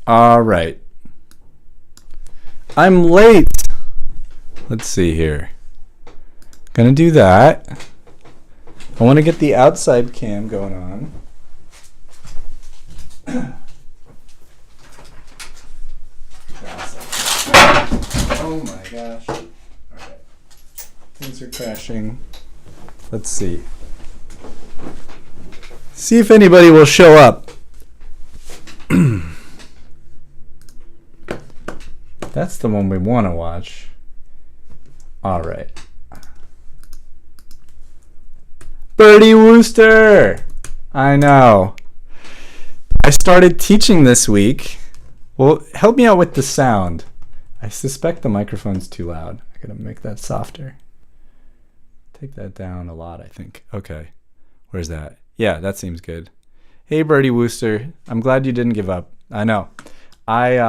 All right. I'm late. Let's see here. Gonna do that. I want to get the outside cam going on. Oh my gosh. All right. Things are crashing. Let's see. See if anybody will show up. That's the one we want to watch. All right. Birdie Wooster! I know. I started teaching this week. Well, help me out with the sound. I suspect the microphone's too loud. I gotta make that softer. Take that down a lot, I think. Okay. Where's that? Yeah, that seems good. Hey, Birdie Wooster. I'm glad you didn't give up. I know. I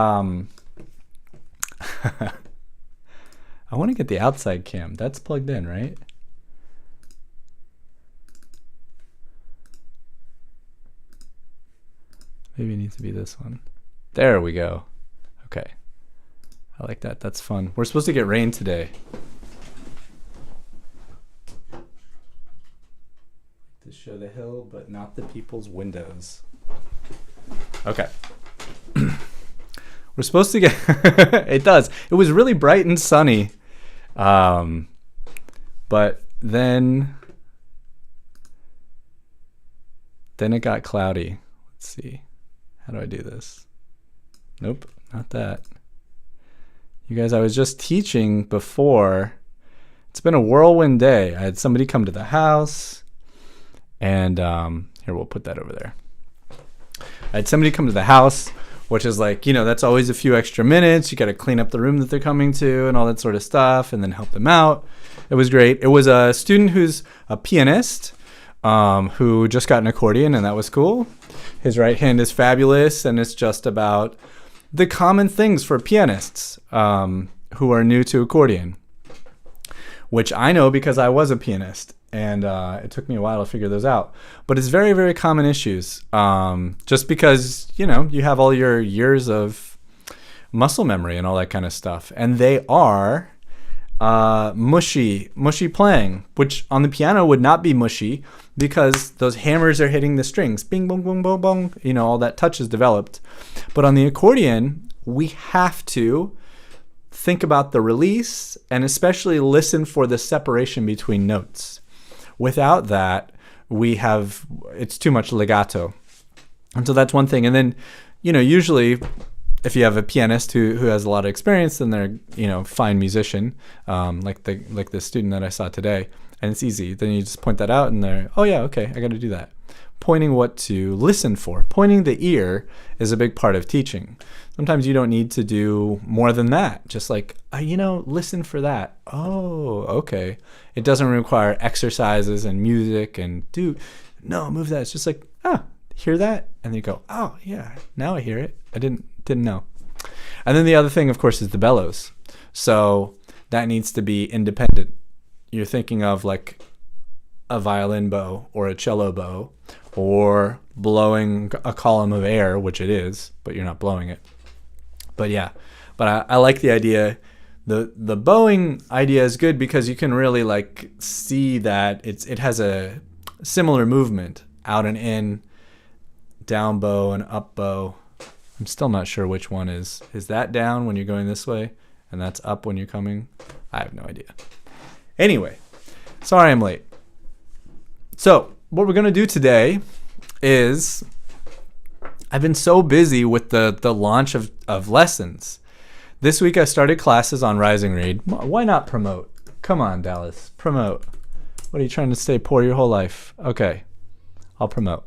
want to get the outside cam. That's plugged in, right? Maybe it needs to be this one. There we go. Okay. I like that. That's fun. We're supposed to get rain today. To show the hill, but not the people's windows. Okay. We're supposed to get... It does. It was really bright and sunny. But then it got cloudy. Let's see. How do I do this? Nope, not that. You guys, I was just teaching before. It's been a whirlwind day. I had somebody come to the house. And here, we'll put that over there. I had somebody come to the house, which is like, that's always a few extra minutes. You got to clean up the room that they're coming to and all that sort of stuff, and then help them out. It was great. It was a student who's a pianist who just got an accordion, and that was cool. His right hand is fabulous, and it's just about the common things for pianists who are new to accordion, which I know because I was a pianist, and it took me a while to figure those out. But it's very, very common issues, just because, you have all your years of muscle memory and all that kind of stuff. And they are mushy playing, which on the piano would not be mushy because those hammers are hitting the strings. Bing, bong, bong, bong, bong. All that touch is developed. But on the accordion, we have to think about the release and especially listen for the separation between notes. Without that, it's too much legato. And so that's one thing. And then, usually if you have a pianist who has a lot of experience, then they're, fine musician, like the student that I saw today, and it's easy. Then you just point that out and they're, oh yeah, okay, I got to do that. Pointing what to listen for. Pointing the ear is a big part of teaching. Sometimes you don't need to do more than that. Just like, listen for that. Oh, okay. It doesn't require exercises and music and move that. It's just like, hear that? And then you go, oh yeah, now I hear it. I didn't know. And then the other thing, of course, is the bellows. So that needs to be independent. You're thinking of like a violin bow or a cello bow or blowing a column of air, which it is, but you're not blowing it. But yeah, I like the idea. The bowing idea is good because you can really like see that it has a similar movement, out and in, down bow and up bow. I'm still not sure which one is that down when you're going this way and that's up when you're coming. I have no idea. Anyway, sorry I'm late. So what we're going to do today is, I've been so busy with the launch of lessons. This week I started classes on Rising Read. Why not promote? Come on, Dallas, promote. What are you trying to stay poor your whole life? Okay, I'll promote.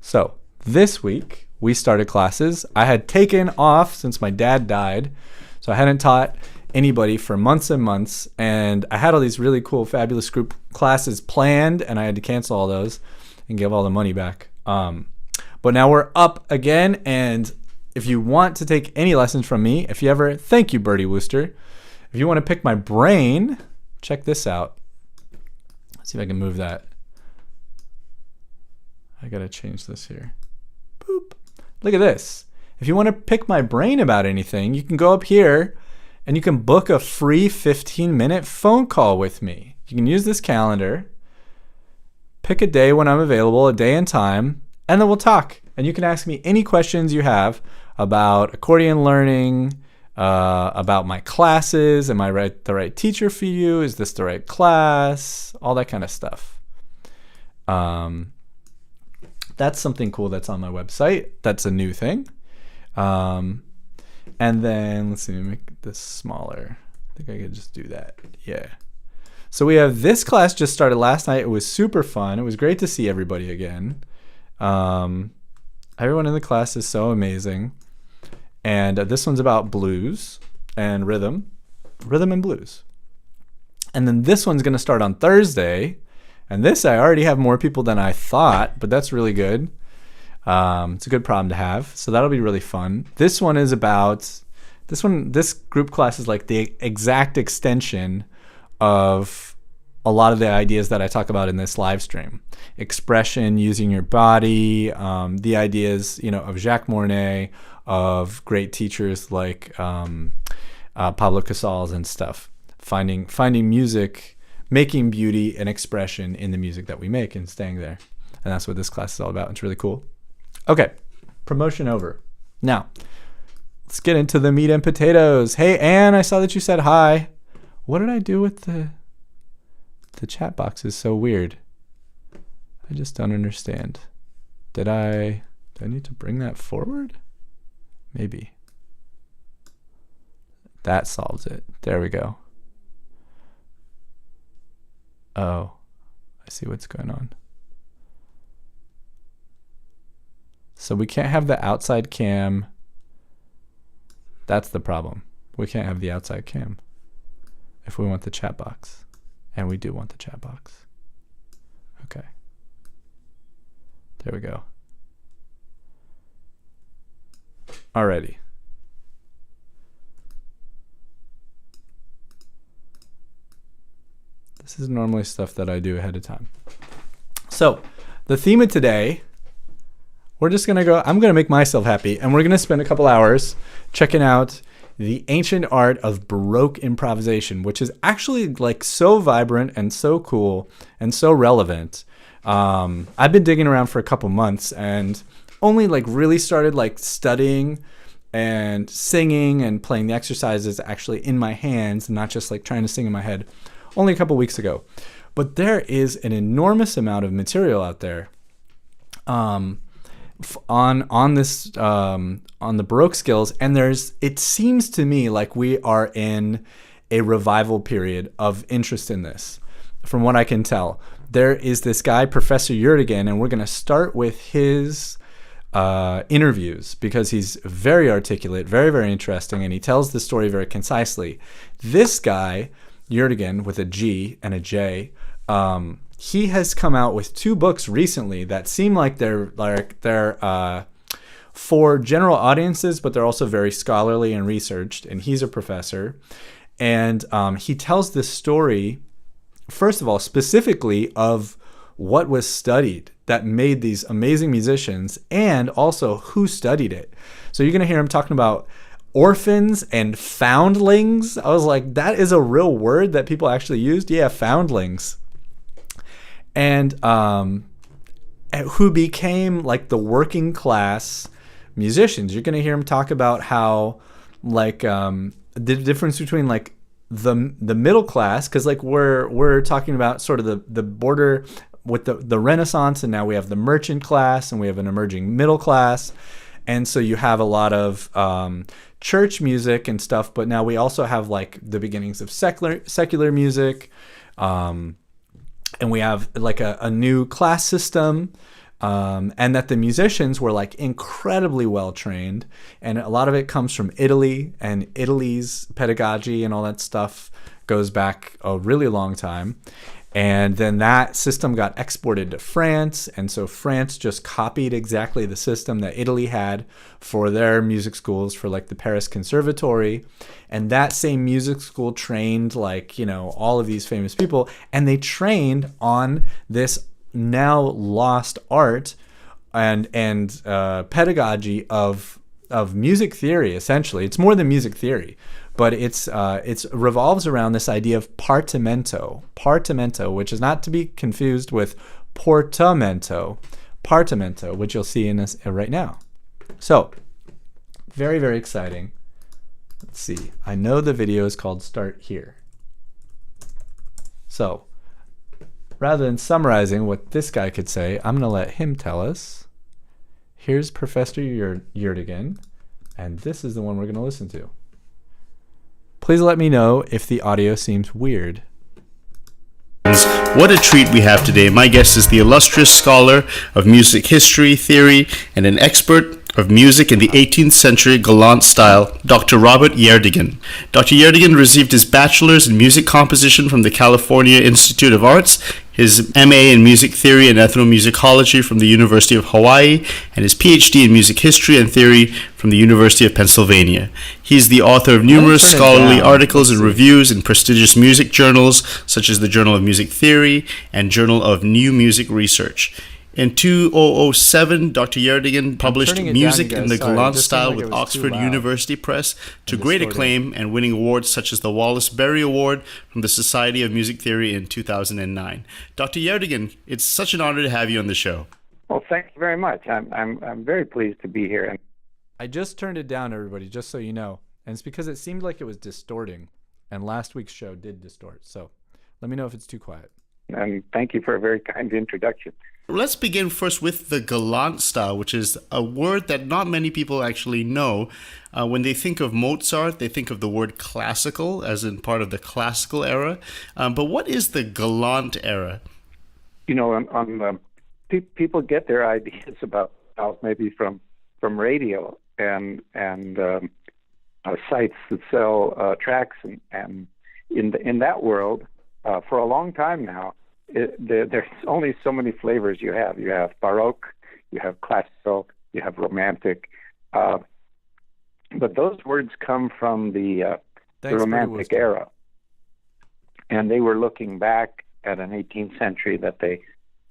So this week we started classes. I had taken off since my dad died, so I hadn't taught anybody for months and months, and I had all these really cool, fabulous group classes planned, and I had to cancel all those and give all the money back. But now we're up again, and if you want to take any lessons from me, thank you, Birdie Wooster. If you want to pick my brain, check this out. Let's see if I can move that. I gotta change this here. Boop. Look at this. If you want to pick my brain about anything, you can go up here and you can book a free 15-minute phone call with me. You can use this calendar, pick a day when I'm available, a day and time, and then we'll talk. And you can ask me any questions you have about accordion learning, about my classes. Am I the right teacher for you? Is this the right class? All that kind of stuff. That's something cool that's on my website. That's a new thing. And then let's see, make this smaller. I think I could just do that. Yeah. So we have this class just started last night. It was super fun. It was great to see everybody again. Everyone in the class is so amazing. And this one's about blues and rhythm and blues. And then this one's going to start on Thursday. And this, I already have more people than I thought, but that's really good. It's a good problem to have. So that'll be really fun. This one is about, this group class is like the exact extension of a lot of the ideas that I talk about in this live stream. Expression, using your body, the ideas, of Jacques Mornay, of great teachers like Pablo Casals and stuff. Finding music, making beauty and expression in the music that we make and staying there. And that's what this class is all about. It's really cool. Okay, promotion over. Now, let's get into the meat and potatoes. Hey, Anne, I saw that you said hi. What did I do with the chat box is so weird. I just don't understand. Do I need to bring that forward? Maybe. That solves it. There we go. Oh, I see what's going on. So we can't have the outside cam. That's the problem. We can't have the outside cam if we want the chat box. And we do want the chat box. Okay. There we go. Alrighty. This is normally stuff that I do ahead of time. So, the theme of today, I'm going to make myself happy, and we're going to spend a couple hours checking out the ancient art of Baroque improvisation, which is actually like so vibrant and so cool and so relevant. I've been digging around for a couple months and only really started studying and singing and playing the exercises actually in my hands, and not just trying to sing in my head, only a couple weeks ago. But there is an enormous amount of material out there on the Baroque skills, and it seems to me like we are in a revival period of interest in this. From what I can tell, there is this guy, Professor Yurtigan, and we're going to start with his interviews because he's very articulate, very, very interesting, and he tells the story very concisely. This guy, Yurtigan, with a G and a J, he has come out with 2 books recently that seem like they're for general audiences, but they're also very scholarly and researched. And he's a professor, and he tells this story, first of all, specifically of what was studied that made these amazing musicians, and also who studied it. So you're gonna hear him talking about orphans and foundlings. I was like, that is a real word that people actually used? Yeah, foundlings. And who became the working class musicians. You're going to hear him talk about how the difference between the middle class, because we're talking about sort of the border with the Renaissance, and now we have the merchant class and we have an emerging middle class. And so you have a lot of church music and stuff, but now we also have the beginnings of secular music. And we have a new class system, and that the musicians were incredibly well trained, and a lot of it comes from Italy, and Italy's pedagogy and all that stuff goes back a really long time. And then that system got exported to France, and so France just copied exactly the system that Italy had for their music schools, for the Paris Conservatory. And that same music school trained all of these famous people, and they trained on this now lost art and pedagogy of of music theory. Essentially, it's more than music theory, but it's revolves around this idea of partimento, which is not to be confused with portamento, which you'll see in this right now. So, very, very exciting. Let's see. I know the video is called Start Here. So, rather than summarizing what this guy could say, I'm going to let him tell us. Here's Professor Yurdigan, and this is the one we're going to listen to. Please let me know if the audio seems weird. What a treat we have today. My guest is the illustrious scholar of music history, theory, and an expert of music in the 18th century Galant style, Dr. Robert Yurdigan. Dr. Yurdigan received his bachelor's in music composition from the California Institute of Arts, his MA in music theory and ethnomusicology from the University of Hawaii, and his PhD in music history and theory from the University of Pennsylvania. He's the author of numerous scholarly articles and reviews in prestigious music journals, such as the Journal of Music Theory and Journal of New Music Research. In 2007, Dr. Yurdigan published Music in the Galant Style with Oxford University Press to great acclaim and winning awards such as the Wallace Berry Award from the Society of Music Theory in 2009. Dr. Yurdigan, it's such an honor to have you on the show. Well, thank you very much. I'm very pleased to be here. I just turned it down, everybody, just so you know. And it's because it seemed like it was distorting, and last week's show did distort. So let me know if it's too quiet. And thank you for a very kind introduction. Let's begin first with the Galant style, which is a word that not many people actually know. When they think of Mozart, they think of the word classical, as in part of the classical era. But what is the Galant era? You know, people get their ideas about maybe from radio and sites that sell tracks, and in that world, for a long time now, there's only so many flavors you have. You have Baroque, you have classical, you have romantic. But those words come from the Romantic era. And they were looking back at an 18th century that they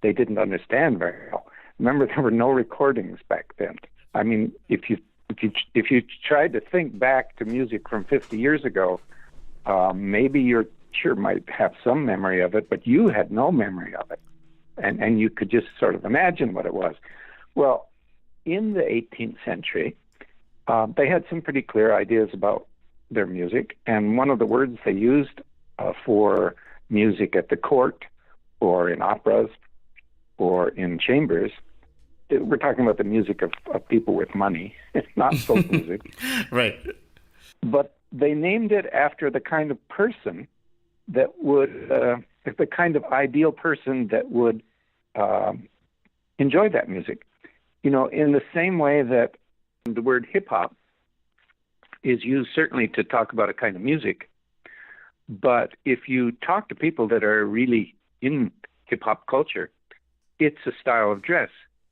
didn't understand very well. Remember, there were no recordings back then. I mean, if you tried to think back to music from 50 years ago, maybe your teacher might have some memory of it, but you had no memory of it. And you could just sort of imagine what it was. Well, in the 18th century, they had some pretty clear ideas about their music. And one of the words they used for music at the court or in operas or in chambers, we're talking about the music of people with money, not folk music. Right. But they named it after the kind of person that would, the kind of ideal person that would enjoy that music. You know, in the same way that the word hip-hop is used certainly to talk about a kind of music, but if you talk to people that are really in hip-hop culture, it's a style of dress.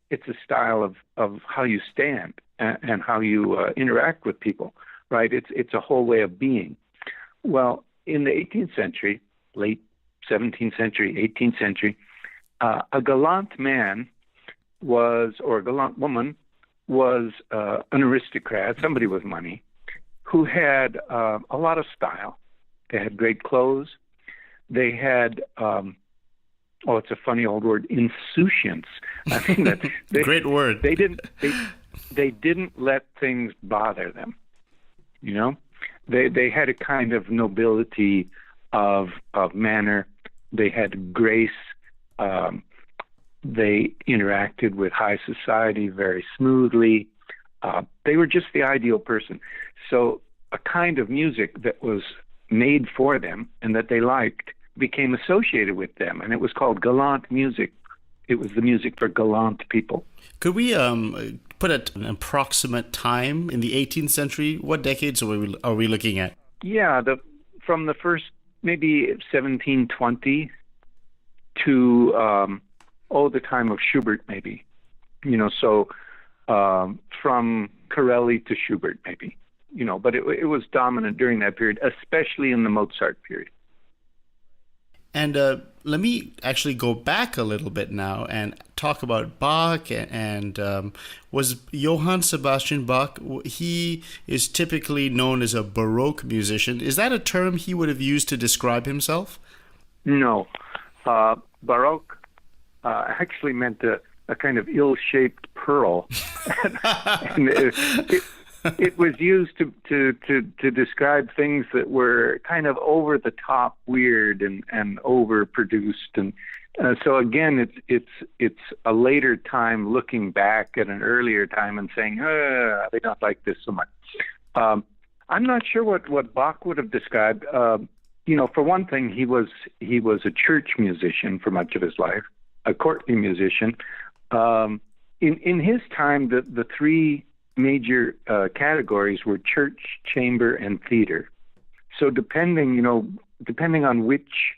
It's a style of how you stand and how you interact with people, right? It's a whole way of being. Well, in the 18th century, late 17th century, 18th century, a galant man or a galant woman was an aristocrat, somebody with money, who had a lot of style. They had great clothes. They had, it's a funny old word, insouciance. I think that great word. They didn't let things bother them. You know, they had a kind of nobility of manner. They had grace. They interacted with high society very smoothly. They were just the ideal person. So a kind of music that was made for them and that they liked became associated with them, and it was called galant music. It was the music for galant people. Could we put an approximate time in the 18th century? What decades are we looking at? Yeah, from the first maybe 1720 to the time of Schubert, maybe. You know, so from Corelli to Schubert, maybe. You know, but it was dominant during that period, especially in the Mozart period. And let me actually go back a little bit now and talk about Bach. And was Johann Sebastian Bach, he is typically known as a Baroque musician. Is that a term he would have used to describe himself? No. Baroque actually meant a kind of ill-shaped pearl. And it was used to describe things that were kind of over the top, weird, and overproduced, and so again, it's a later time looking back at an earlier time and saying, they don't like this so much. I'm not sure what Bach would have described. For one thing, he was a church musician for much of his life, a courtly musician. In his time, the three major categories were church, chamber, and theater. So depending on which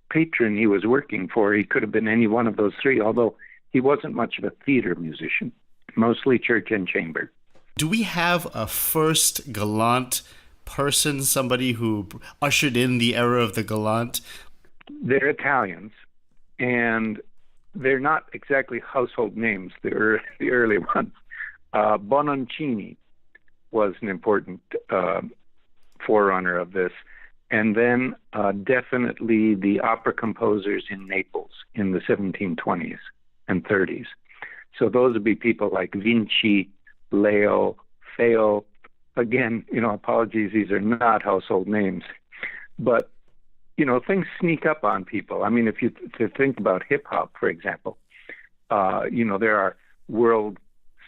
patron he was working for, he could have been any one of those three, although he wasn't much of a theater musician, mostly church and chamber. Do we have a first galant person, somebody who ushered in the era of the galant? They're Italians, and they're not exactly household names, the early ones. Bononcini was an important forerunner of this. And then definitely the opera composers in Naples in the 1720s and 30s. So those would be people like Vinci, Leo, Feo. Again, apologies, these are not household names. But, things sneak up on people. I mean, if you think about hip-hop, for example, there are world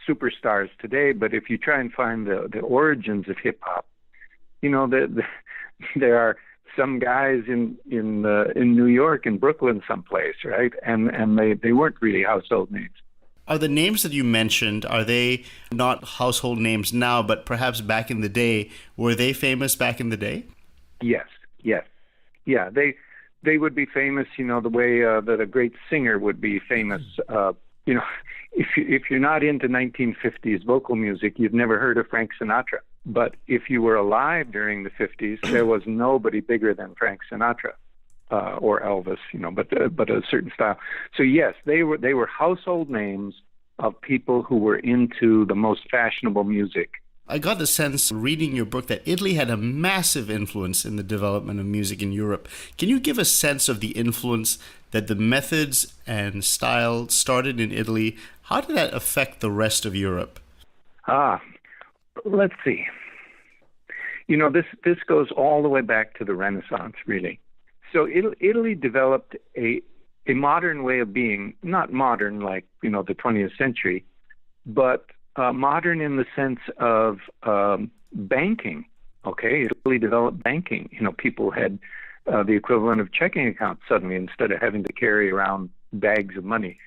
superstars today, but if you try and find the origins of hip-hop, there are some guys in New York, in Brooklyn someplace, right? And they weren't really household names. Are the names that you mentioned, are they not household names now, but perhaps back in the day, were they famous back in the day? Yes. Yeah, they would be famous, the way that a great singer would be famous. If you're not into 1950s vocal music, you've never heard of Frank Sinatra. But if you were alive during the 50s, there was nobody bigger than Frank Sinatra or Elvis, but a certain style. So yes, they were household names of people who were into the most fashionable music. I got the sense reading your book that Italy had a massive influence in the development of music in Europe. Can you give a sense of the influence that the methods and style started in Italy? How did that affect the rest of Europe? Let's see. This goes all the way back to the Renaissance, really. So Italy developed a modern way of being, not modern like, the 20th century, but modern in the sense of banking. Okay, Italy developed banking. People had the equivalent of checking accounts suddenly instead of having to carry around bags of money.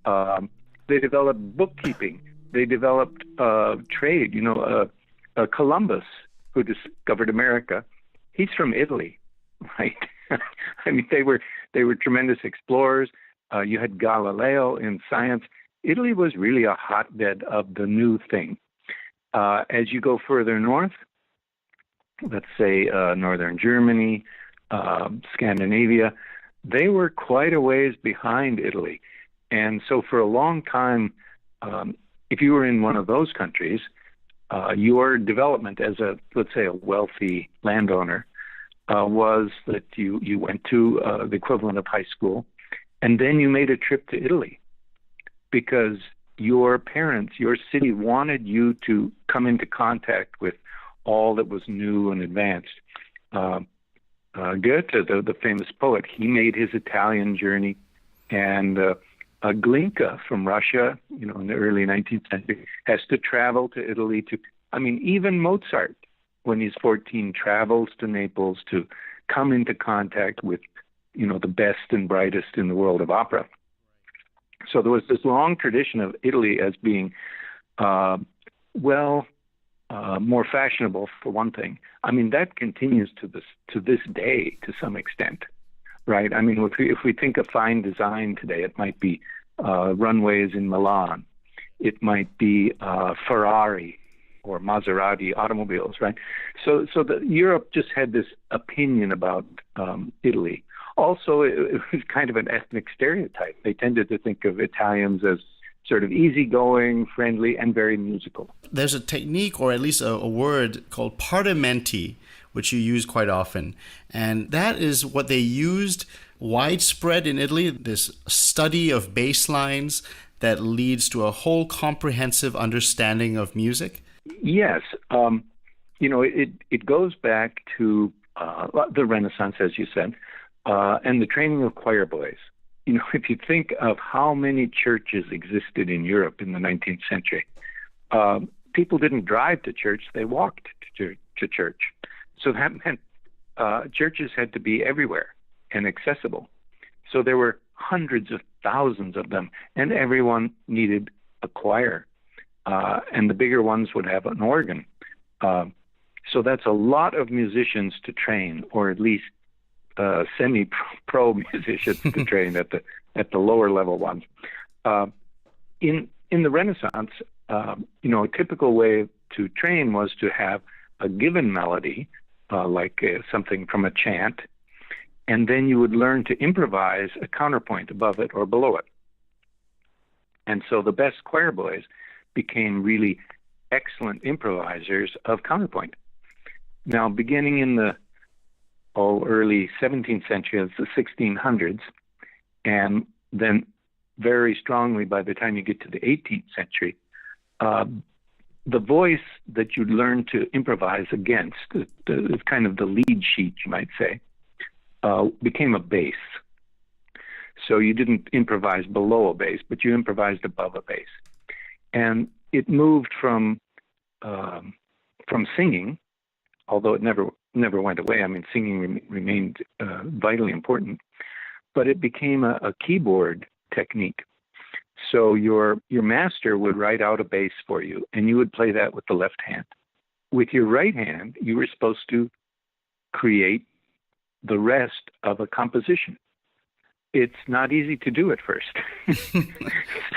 They developed bookkeeping. They developed trade. Columbus, who discovered America, he's from Italy, right? I mean, they were tremendous explorers. You had Galileo in science. Italy was really a hotbed of the new thing. As you go further north, let's say northern Germany, Scandinavia, they were quite a ways behind Italy. And so for a long time, if you were in one of those countries, your development as let's say a wealthy landowner was that you went to the equivalent of high school, and then you made a trip to Italy because your parents, your city wanted you to come into contact with all that was new and advanced. Goethe, the famous poet, he made his Italian journey, and Glinka from Russia, in the early 19th century, has to travel to Italy even Mozart, when he's 14, travels to Naples to come into contact with, the best and brightest in the world of opera. So there was this long tradition of Italy as being, more fashionable, for one thing. I mean, that continues to this day to some extent, right? I mean, if we think of fine design today, it might be runways in Milan. It might be Ferrari or Maserati automobiles, right? So Europe just had this opinion about Italy. Also, it was kind of an ethnic stereotype. They tended to think of Italians as sort of easygoing, friendly, and very musical. There's a technique, or at least a word called partimenti, which you use quite often. And that is what they used widespread in Italy, this study of bass lines that leads to a whole comprehensive understanding of music. Yes. It goes back to the Renaissance, as you said, and the training of choir boys. If you think of how many churches existed in Europe in the 19th century, people didn't drive to church, they walked to church. So that meant churches had to be everywhere and accessible. So there were hundreds of thousands of them, and everyone needed a choir. And the bigger ones would have an organ. So that's a lot of musicians to train, or at least semi-pro musicians to train at the lower level ones. In the Renaissance, a typical way to train was to have a given melody, like something from a chant, and then you would learn to improvise a counterpoint above it or below it. And so the best choir boys became really excellent improvisers of counterpoint. Now, beginning in the early 17th century, it's the 1600s, and then very strongly by the time you get to the 18th century, the voice that you learn to improvise against, kind of the lead sheet, you might say, became a bass. So you didn't improvise below a bass, but you improvised above a bass. And it moved from singing, although it never went away. I mean, singing remained vitally important, but it became a keyboard technique. So your master would write out a bass for you, and you would play that with the left hand. With your right hand, you were supposed to create the rest of a composition. It's not easy to do at first.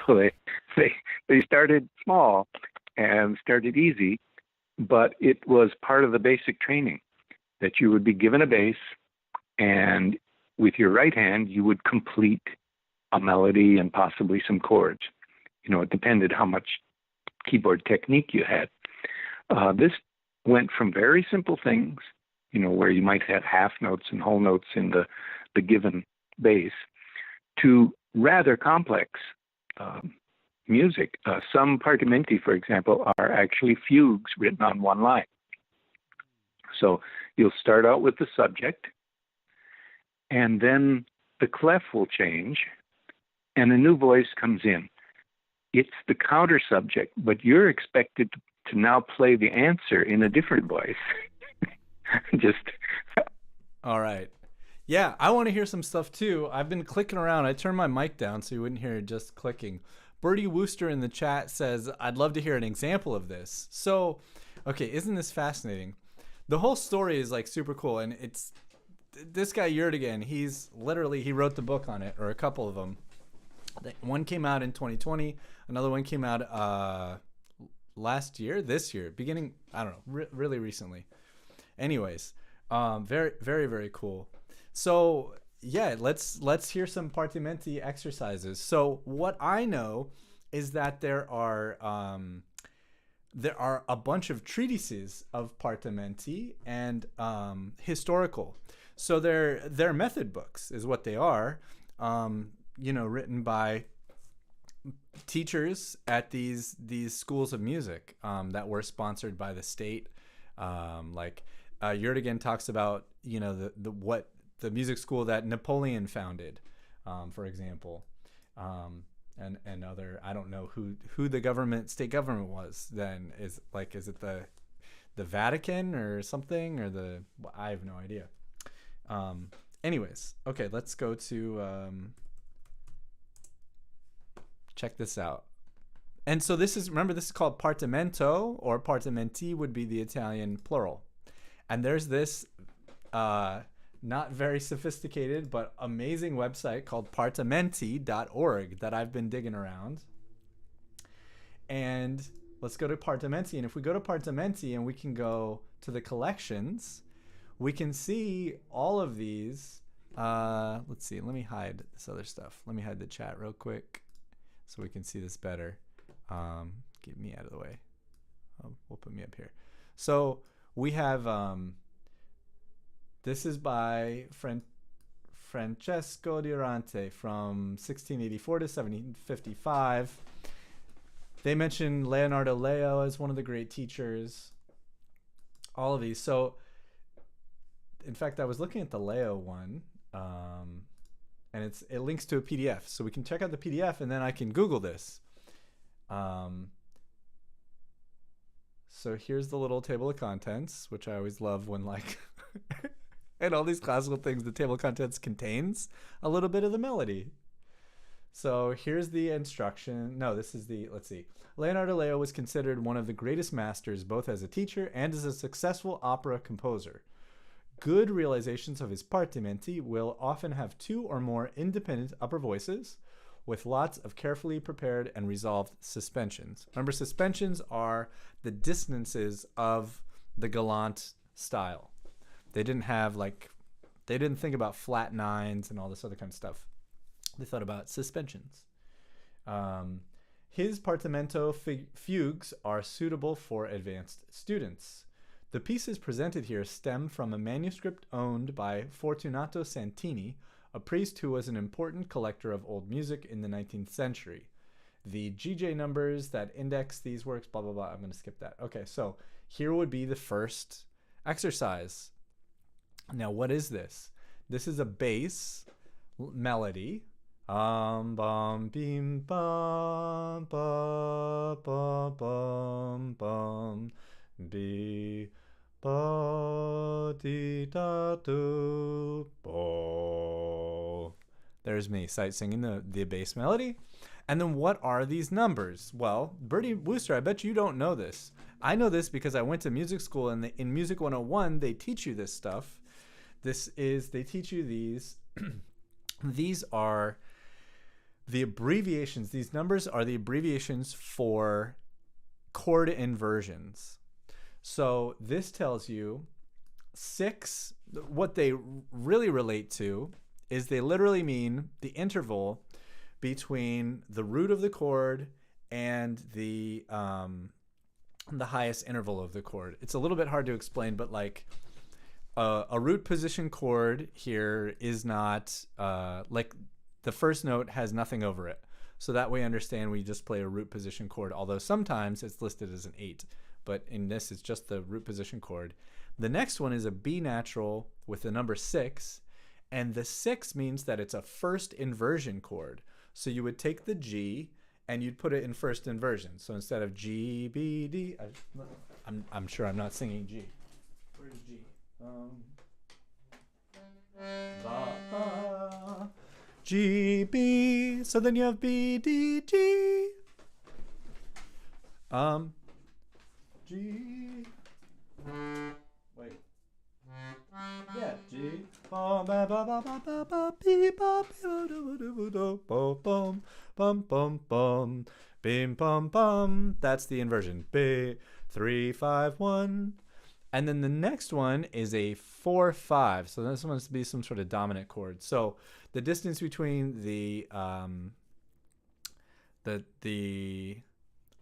So they started small and started easy, but it was part of the basic training that you would be given a bass, and with your right hand, you would complete a melody and possibly some chords. It depended how much keyboard technique you had. This went from very simple things, where you might have half notes and whole notes in the given bass, to rather complex music. Some partimenti, for example, are actually fugues written on one line. So you'll start out with the subject, and then the clef will change, and a new voice comes in. It's the counter subject, but you're expected to now play the answer in a different voice. All right. Yeah, I want to hear some stuff too. I've been clicking around. I turned my mic down so you wouldn't hear just clicking. Bertie Wooster in the chat says, I'd love to hear an example of this. So, okay, isn't this fascinating? The whole story is like super cool, and it's this guy Yerdigan, he wrote the book on it, or a couple of them. One came out in 2020, another one came out this year, beginning, I don't know, really recently. Anyways, very, very, very cool. So yeah, let's hear some partimenti exercises. So what I know is that there are a bunch of treatises of partimenti and historical. So they're method books is what they are, written by teachers at these schools of music that were sponsored by the state. Yerdigan talks about, the music school that Napoleon founded, for example, and other, I don't know who the state government was then. Is it the Vatican or something, or I have no idea. Anyways, okay, let's go to check this out. And so this is called partimento, or partimenti would be the Italian plural. And there's this not very sophisticated but amazing website called partimenti.org that I've been digging around. And let's go to partimenti. And if we go to partimenti and we can go to the collections, we can see all of these Let's see. Let me hide this other stuff. Let me hide the chat real quick so we can see this better. Get me out of the way. We'll put me up here. So we have, this is by Francesco Durante from 1684 to 1755. They mention Leonardo Leo as one of the great teachers. All of these. So, in fact, I was looking at the Leo one, and it links to a PDF. So we can check out the PDF, and then I can Google this. So here's the little table of contents, which I always love when like, and all these classical things, the table of contents contains a little bit of the melody. So here's the instruction. No, this is the, let's see. Leonardo Leo was considered one of the greatest masters, both as a teacher and as a successful opera composer. Good realizations of his partimenti will often have two or more independent upper voices with lots of carefully prepared and resolved suspensions. Remember, suspensions are the dissonances of the galant style. They didn't think about flat nines and all this other kind of stuff. They thought about suspensions. His partimento fugues are suitable for advanced students. The pieces presented here stem from a manuscript owned by Fortunato Santini, a priest who was an important collector of old music in the 19th century. The GJ numbers that index these works, blah, blah, blah. I'm going to skip that. Okay, so here would be the first exercise. Now, what is this? This is a bass melody. Bum, bim, bum, ba, ba, bum, bum, be. There's me singing the bass melody. And then what are these numbers? Well, Bertie Wooster, I bet you don't know this. I know this because I went to music school, and in Music 101, they teach you this stuff. They teach you these. These are the abbreviations. These numbers are the abbreviations for chord inversions. So this tells you 6, what they really relate to is they literally mean the interval between the root of the chord and the highest interval of the chord. It's a little bit hard to explain, but like a root position chord here is not like the first note has nothing over it. So that we understand we just play a root position chord, although sometimes it's listed as an 8. But in this, it's just the root position chord. The next one is a B natural with the number 6. And the 6 means that it's a first inversion chord. So you would take the G and you'd put it in first inversion. So instead of G, B, D, I'm sure I'm not singing G. Where's G? G, B. So then you have B, D, G. G. Wait. Yeah, G. Bum bum bum. Bim bum bum. That's the inversion. B 3 5 1. And then the next one is a 4/5. So this must be some sort of dominant chord. So the distance between the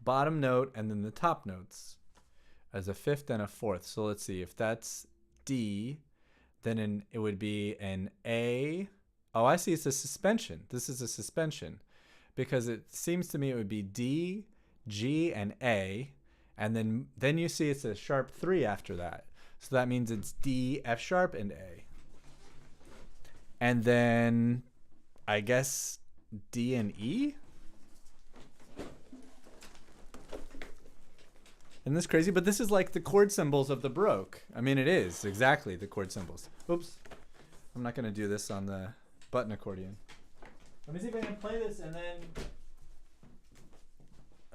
bottom note and then the top notes as a 5th and a 4th. So let's see, if that's D, then it would be an A. Oh, I see, it's a suspension. This is a suspension because it seems to me it would be D, G, and A. And then you see it's a sharp 3 after that. So that means it's D, F sharp, and A. And then I guess D and E? Isn't this crazy? But this is like the chord symbols of the Baroque. I mean, it is exactly the chord symbols. Oops. I'm not going to do this on the button accordion. Let me see if I can play this and then...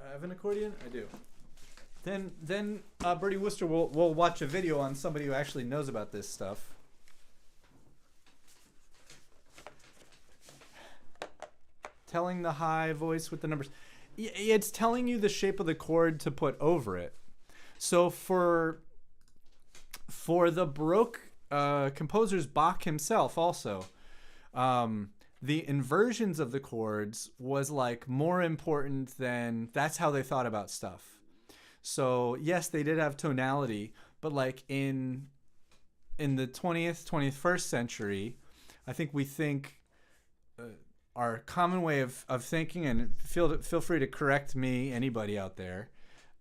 I have an accordion? I do. Then Bertie Wooster will watch a video on somebody who actually knows about this stuff. Telling the high voice with the numbers. It's telling you the shape of the chord to put over it. So for the Baroque composers, Bach himself also, the inversions of the chords was like more important than, that's how they thought about stuff. So yes, they did have tonality, but like in the 20th, 21st century, I think we think our common way of thinking, and feel free to correct me, anybody out there,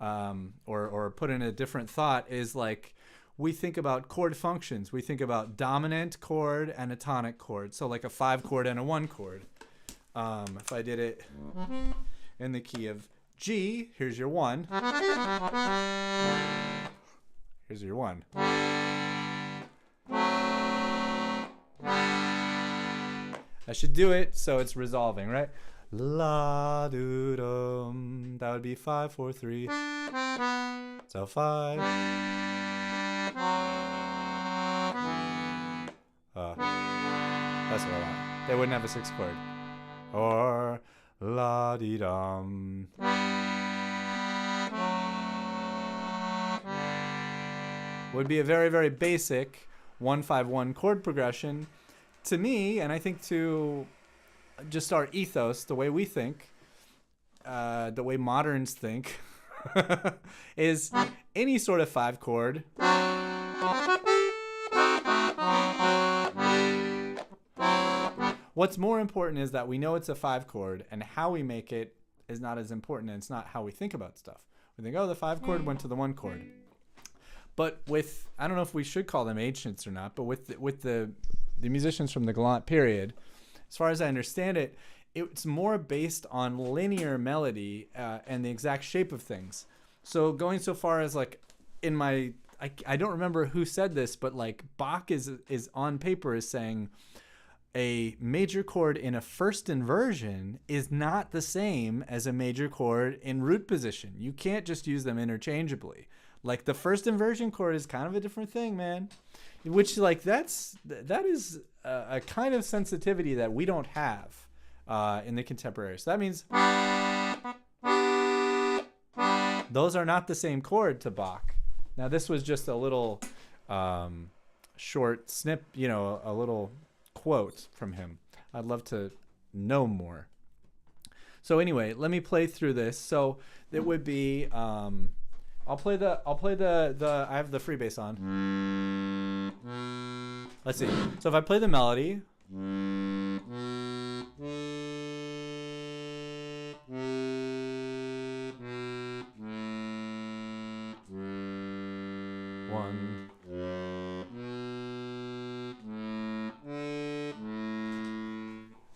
or put in a different thought, is like we think about chord functions. We think about dominant chord and a tonic chord. So like a 5 chord and a 1 chord. If I did it in the key of G, here's your 1. Here's your 1. I should do it so it's resolving, right? La do dum. That would be 5 4 3. So 5. That's what I want. They wouldn't have a 6th chord. Or la dee dum. Would be a very, very basic 1-5-1 chord progression. To me, and I think to just our ethos, the way we think, the way moderns think, is any sort of 5 chord. What's more important is that we know it's a 5 chord, and how we make it is not as important, and it's not how we think about stuff. We think, oh, the 5 chord went to the 1 chord. But with, I don't know if we should call them ancients or not, but with the musicians from the Galant period, as far as I understand it, it's more based on linear melody and the exact shape of things. So going so far as like in my, I don't remember who said this, but like Bach is on paper is saying a major chord in a first inversion is not the same as a major chord in root position. You can't just use them interchangeably. Like the first inversion chord is kind of a different thing, man. Which like that is a kind of sensitivity that we don't have in the contemporary. So that means those are not the same chord to Bach. Now this was just a little short snip, a little quote from him. I'd love to know more. So anyway, let me play through this. So it would be I'll play the I have the freebase on. Let's see. So if I play the melody, one.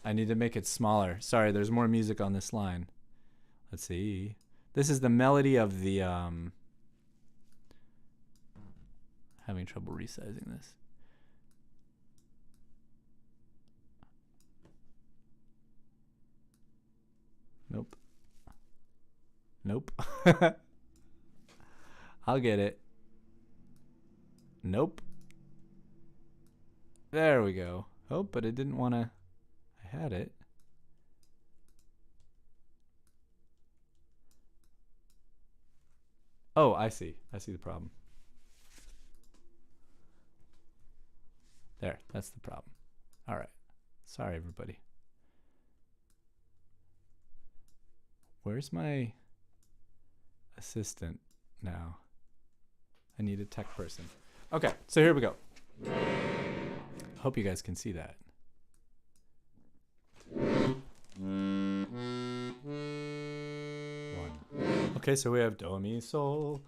I need to make it smaller. Sorry, there's more music on this line. Let's see. This is the melody of the having trouble resizing this. Nope. I'll get it. Nope. There we go. Oh, but it didn't want to. I had it. Oh, I see. I see the problem. There, that's the problem. All right. Sorry, everybody. Where's my assistant now? I need a tech person. Okay, so here we go. Hope you guys can see that. One. Okay, so we have do, mi, sol,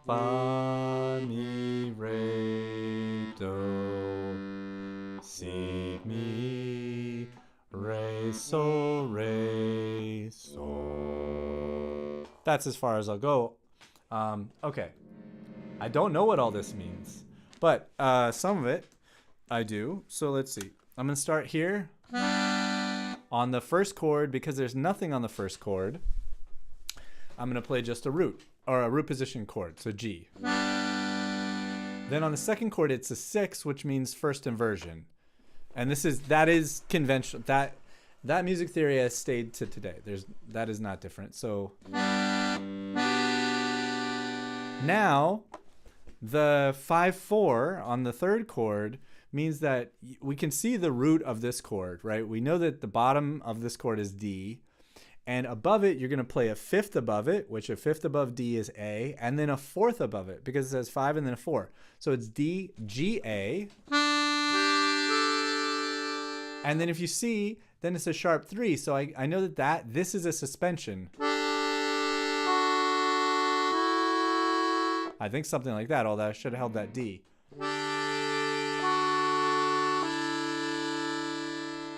fa, mi, re, do, si, mi, re, sol, re, sol. That's as far as I'll go. Okay. I don't know what all this means, but some of it I do. So let's see. I'm going to start here on the first chord because there's nothing on the first chord. I'm going to play just a root or a root position chord, so G. Then on the second chord, it's a 6, which means first inversion. And that is conventional. That music theory has stayed to today. That is not different. So now The 5/4 on the third chord means that we can see the root of this chord, right? We know that the bottom of this chord is D, and above it, you're going to play a fifth above it, which a fifth above D is A, and then a fourth above it because it says 5 and then a 4. So it's D, G, A. And then if you see, then it's a sharp 3. So I know that this is a suspension. I think something like that, although I should have held that D.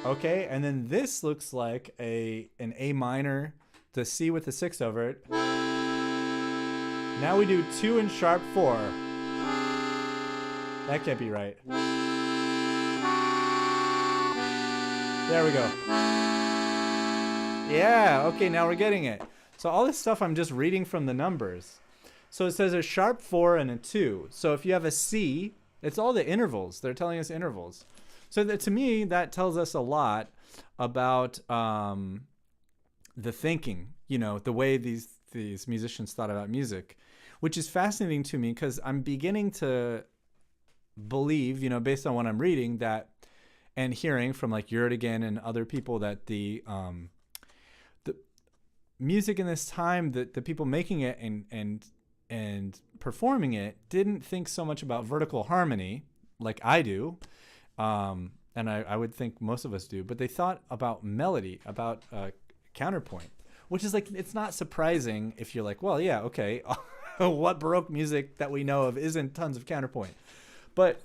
Okay, and then this looks like an A minor, the C with the 6 over it. Now we do 2 and sharp 4. That can't be right. There we go. Yeah, okay, now we're getting it. So all this stuff I'm just reading from the numbers. So it says a sharp 4 and a 2. So if you have a C, it's all the intervals. They're telling us intervals. So that, to me, that tells us a lot about the thinking, the way these musicians thought about music, which is fascinating to me because I'm beginning to believe, based on what I'm reading that and hearing from like Yerdigan and other people that the music in this time, that the people making it and performing it didn't think so much about vertical harmony like I do. And I would think most of us do, but they thought about melody, about counterpoint, which is like, it's not surprising if you're like, well, yeah, okay, what Baroque music that we know of isn't tons of counterpoint. But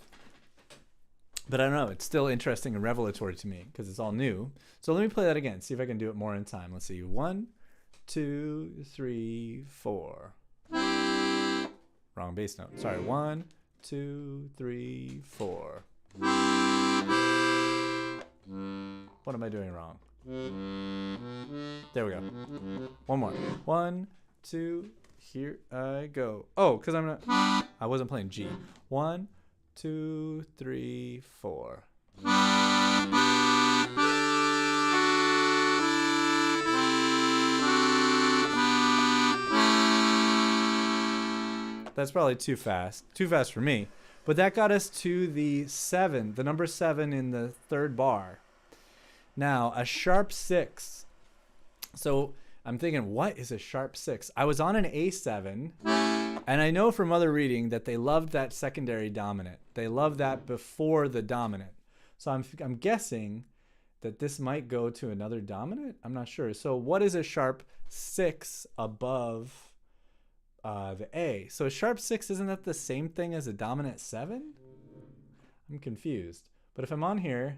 I don't know, it's still interesting and revelatory to me because it's all new. So let me play that again, see if I can do it more in time. Let's see, 1, 2, 3, 4. Wrong bass note. Sorry, 1, 2, 3, 4. What am I doing wrong? There we go. One more. 1, 2, here I go. Oh, because I wasn't playing G. 1, 2, 3, 4. That's probably too fast. Too fast for me. But that got us to the 7, the number 7 in the third bar. Now, a sharp 6. So I'm thinking, what is a sharp 6? I was on an A7, and I know from other reading that they loved that secondary dominant. They loved that before the dominant. So I'm guessing that this might go to another dominant. I'm not sure. So what is a sharp 6 above the A? So a sharp 6, isn't that the same thing as a dominant 7? I'm confused. But if I'm on here,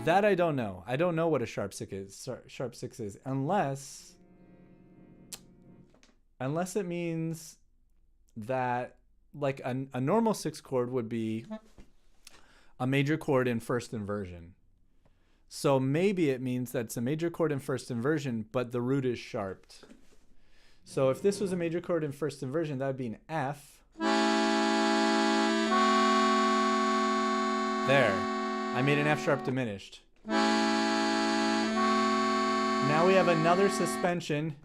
that I don't know. I don't know what a sharp 6 is, unless it means that like a normal 6 chord would be a major chord in first inversion. So maybe it means that's a major chord in first inversion, but the root is sharped. So if this was a major chord in first inversion, that would be an F. There. I made an F sharp diminished. Now we have another suspension.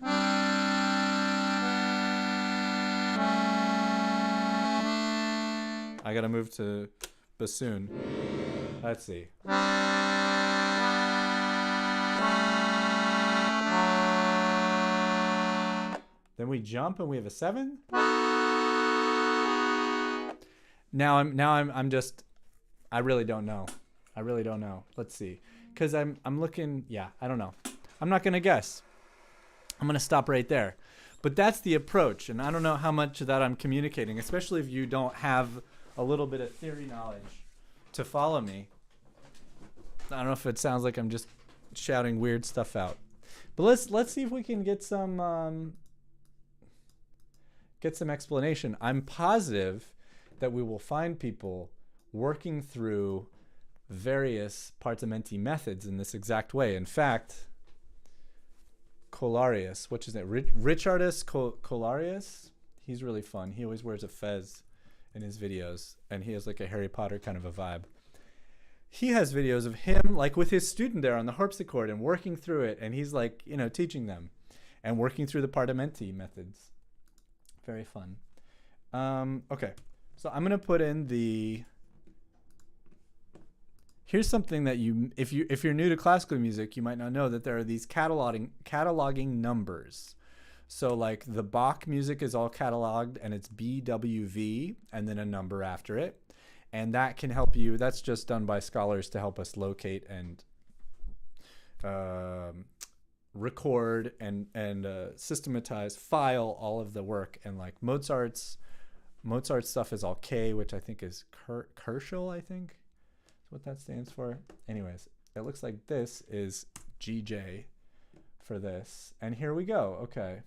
I gotta move to bassoon. Let's see. Then we jump and we have a 7. Now I'm just, I really don't know. Let's see. Because I'm looking, I don't know. I'm not going to guess. I'm going to stop right there. But that's the approach. And I don't know how much of that I'm communicating, especially if you don't have a little bit of theory knowledge to follow me. I don't know if it sounds like I'm just shouting weird stuff out. But let's see if we can get some explanation. I'm positive that we will find people working through various partimenti methods in this exact way. In fact, Colarius, which is it? Richardus Colarius? He's really fun. He always wears a fez in his videos, and he has like a Harry Potter kind of a vibe. He has videos of him like with his student there on the harpsichord and working through it, and he's like, teaching them and working through the partimenti methods. Very fun. Okay, so I'm gonna put in the. Here's something that if you're new to classical music, you might not know that there are these cataloging numbers. So like the Bach music is all cataloged and it's BWV and then a number after it. And that can help you. That's just done by scholars to help us locate and record and systematize, file all of the work. And like Mozart's stuff is all K, which I think is Kerschel, I think. What that stands for. Anyways, it looks like this is GJ for this. And here we go. Okay.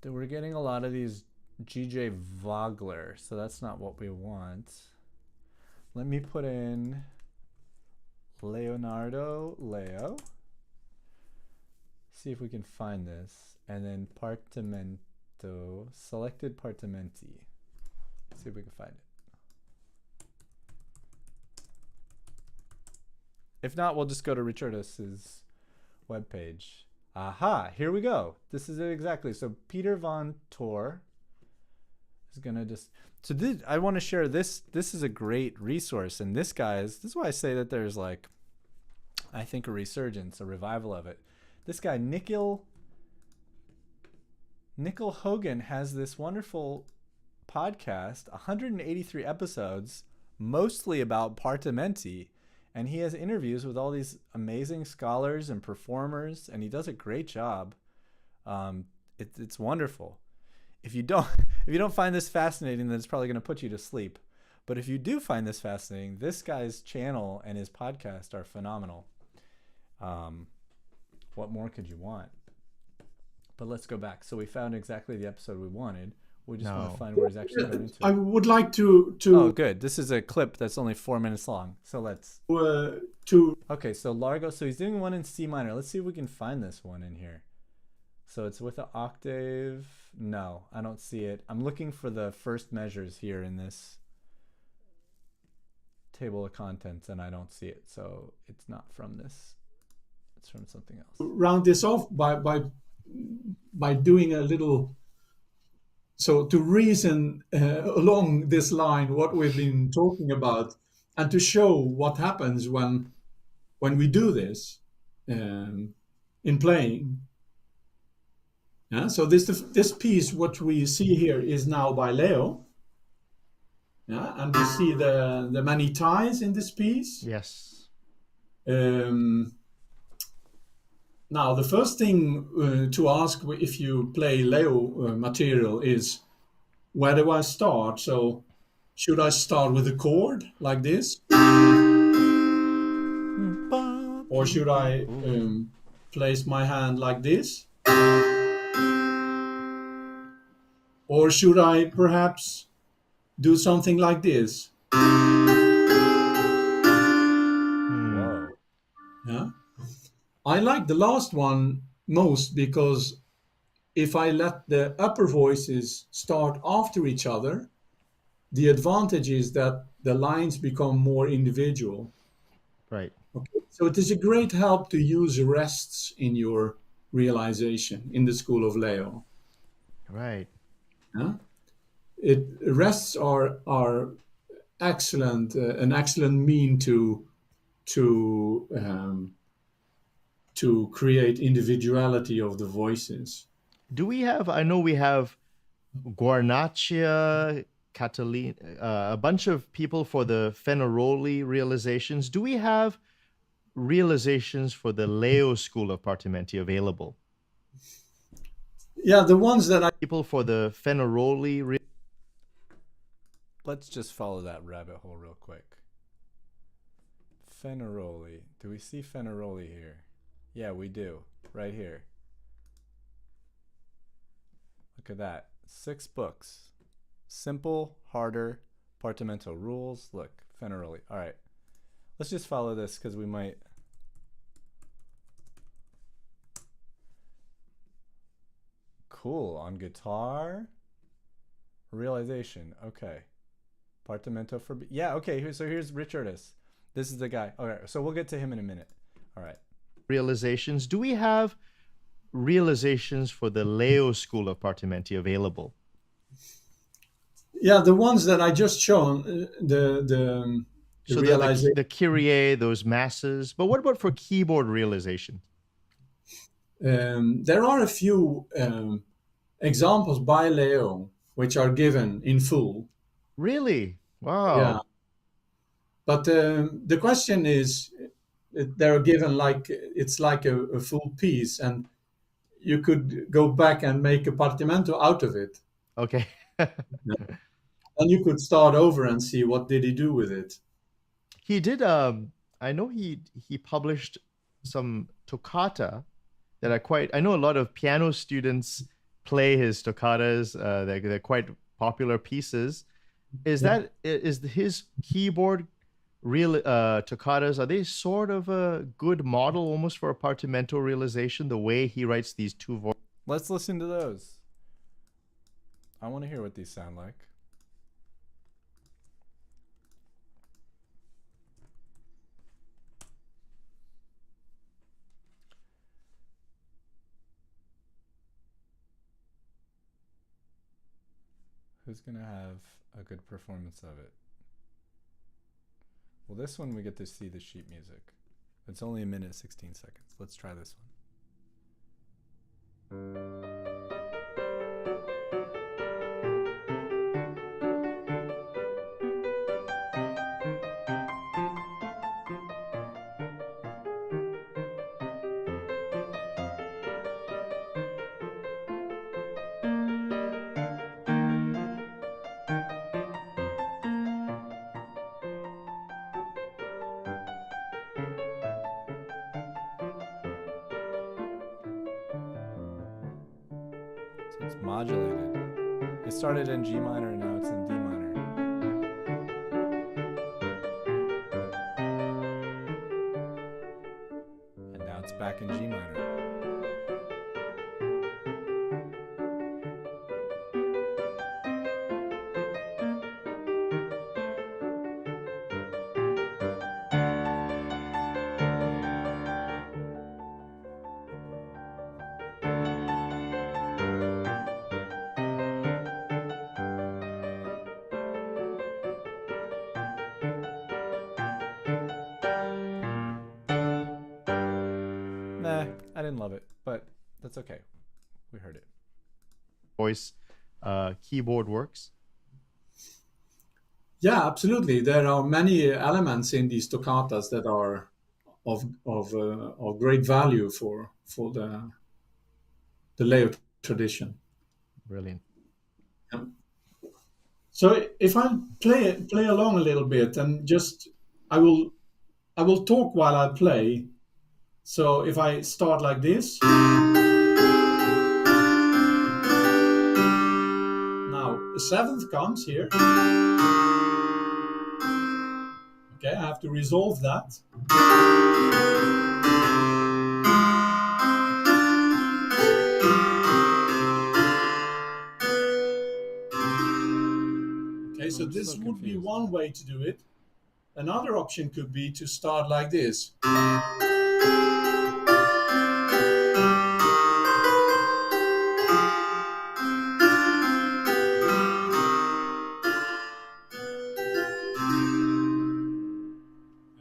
We're getting a lot of these GJ Vogler, so that's not what we want. Let me put in Leo. See if we can find this. And then Partimento, selected Partimenti. See if we can find it. If not, we'll just go to Richardus's webpage. Aha, here we go. This is it exactly. So Peter von Tor is gonna just. So I want to share this. This is a great resource, and this is why I say that there's like, I think a resurgence, a revival of it. This guy Nickel Hogan has this wonderful podcast, 183 episodes, mostly about Partimenti. And he has interviews with all these amazing scholars and performers, and he does a great job. It's wonderful. If you don't find this fascinating, then it's probably going to put you to sleep. But if you do find this fascinating, this guy's channel and his podcast are phenomenal. What more could you want? But let's go back. So we found exactly the episode we wanted. We just want to find where he's actually going into. I would like to. Oh, good. This is a clip that's only 4 minutes long. So let's. Okay, so Largo. So he's doing one in C minor. Let's see if we can find this one in here. So it's with an octave. No, I don't see it. I'm looking for the first measures here in this table of contents, and I don't see it. So it's not from this. It's from something else. Round this off by doing a little. So to reason along this line what we've been talking about, and to show what happens when we do this in playing. Yeah. So this piece, what we see here, is now by Leo. Yeah, and we see the many ties in this piece. Yes. Now, the first thing to ask if you play Leo material is, where do I start? So, should I start with a chord like this? Or should I place my hand like this? Or should I perhaps do something like this? Whoa. Yeah. I like the last one most because if I let the upper voices start after each other, the advantage is that the lines become more individual. Right. Okay. So it is a great help to use rests in your realization in the school of Leo. Right. Yeah? Rests are excellent, an excellent mean to create individuality of the voices. Do we have? I know we have Guarnaccia, Catalina, a bunch of people for the Fenaroli realizations. Do we have realizations for the Leo school of Partimenti available? Yeah, the ones that People for the Fenaroli. Let's just follow that rabbit hole real quick. Fenaroli. Do we see Fenaroli here? Yeah, we do. Right here. Look at that. 6 books. Simple, harder, Partimento rules. Look, Fenaroli. All right. Let's just follow this because we might. Cool. On guitar. Realization. Okay. Partimento for. Yeah, okay. So here's Richardus. This is the guy. Okay, so we'll get to him in a minute. All right. realizations. Do we have realizations for the Leo school of Partimenti available? Yeah, the ones that I just shown, the So realization. the Kyrie, those masses. But what about for keyboard realization? There are a few examples by Leo which are given in full. Really? Yeah, Wow. but the question is, they're given like it's like a full piece, and you could go back and make a partimento out of it, Okay. and you could start over and see what did he do with it. He did I know he published some toccata that are quite, I know a lot of piano students play his toccatas. They're quite popular pieces. Is Yeah. that is his keyboard real toccatas, are they sort of a good model almost for a partimento realization, the way he writes these two voices? Let's listen to those. I want to hear what these sound like. Who's going to have a good performance of it? Well, this one we get to see the sheet music. It's only 1:16. Let's try this one. So it's modulated. It started in G minor and now it's in D minor. And now it's back in G minor. Nah, I didn't love it, but that's okay. We heard it. Voice keyboard works. Yeah, absolutely. There are many elements in these toccatas that are of great value for the Leo tradition. Brilliant. Yeah. So if I play along a little bit and just I will talk while I play. So if I start like this, now the seventh comes here. Okay, I have to resolve that. Okay, so this would be one way to do it. Another option could be to start like this.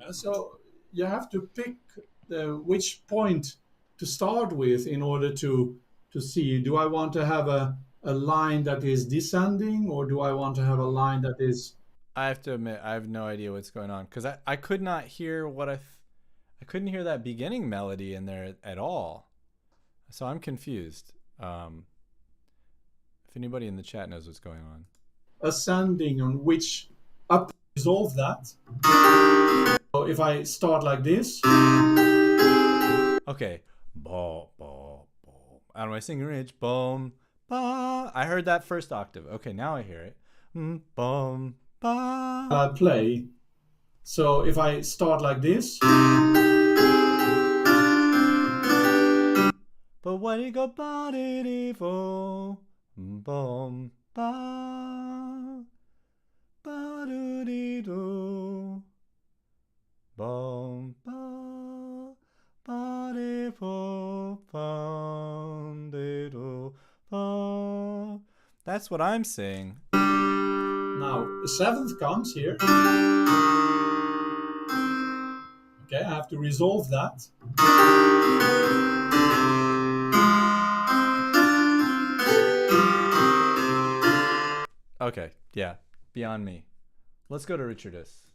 So you have to pick which point to start with in order to see, do I want to have a line that is descending, or do I want to have a line that is... I have to admit, I have no idea what's going on because I could not hear what I couldn't hear that beginning melody in there at all. So I'm confused. If anybody in the chat knows what's going on. Ascending on which up resolve that. So if I start like this. Okay. Ba, ba, ba. Out of my singing range. Boom. Ba. I heard that first octave. Okay, now I hear it. Boom. Ba. I play. So if I start like this. But when you go ba dee dee fo, boom ba ba doo dee doo, boom ba ba dee That's what I'm saying. Now, the seventh comes here. Okay, I have to resolve that. Okay, yeah, beyond me. Let's go to Richardus.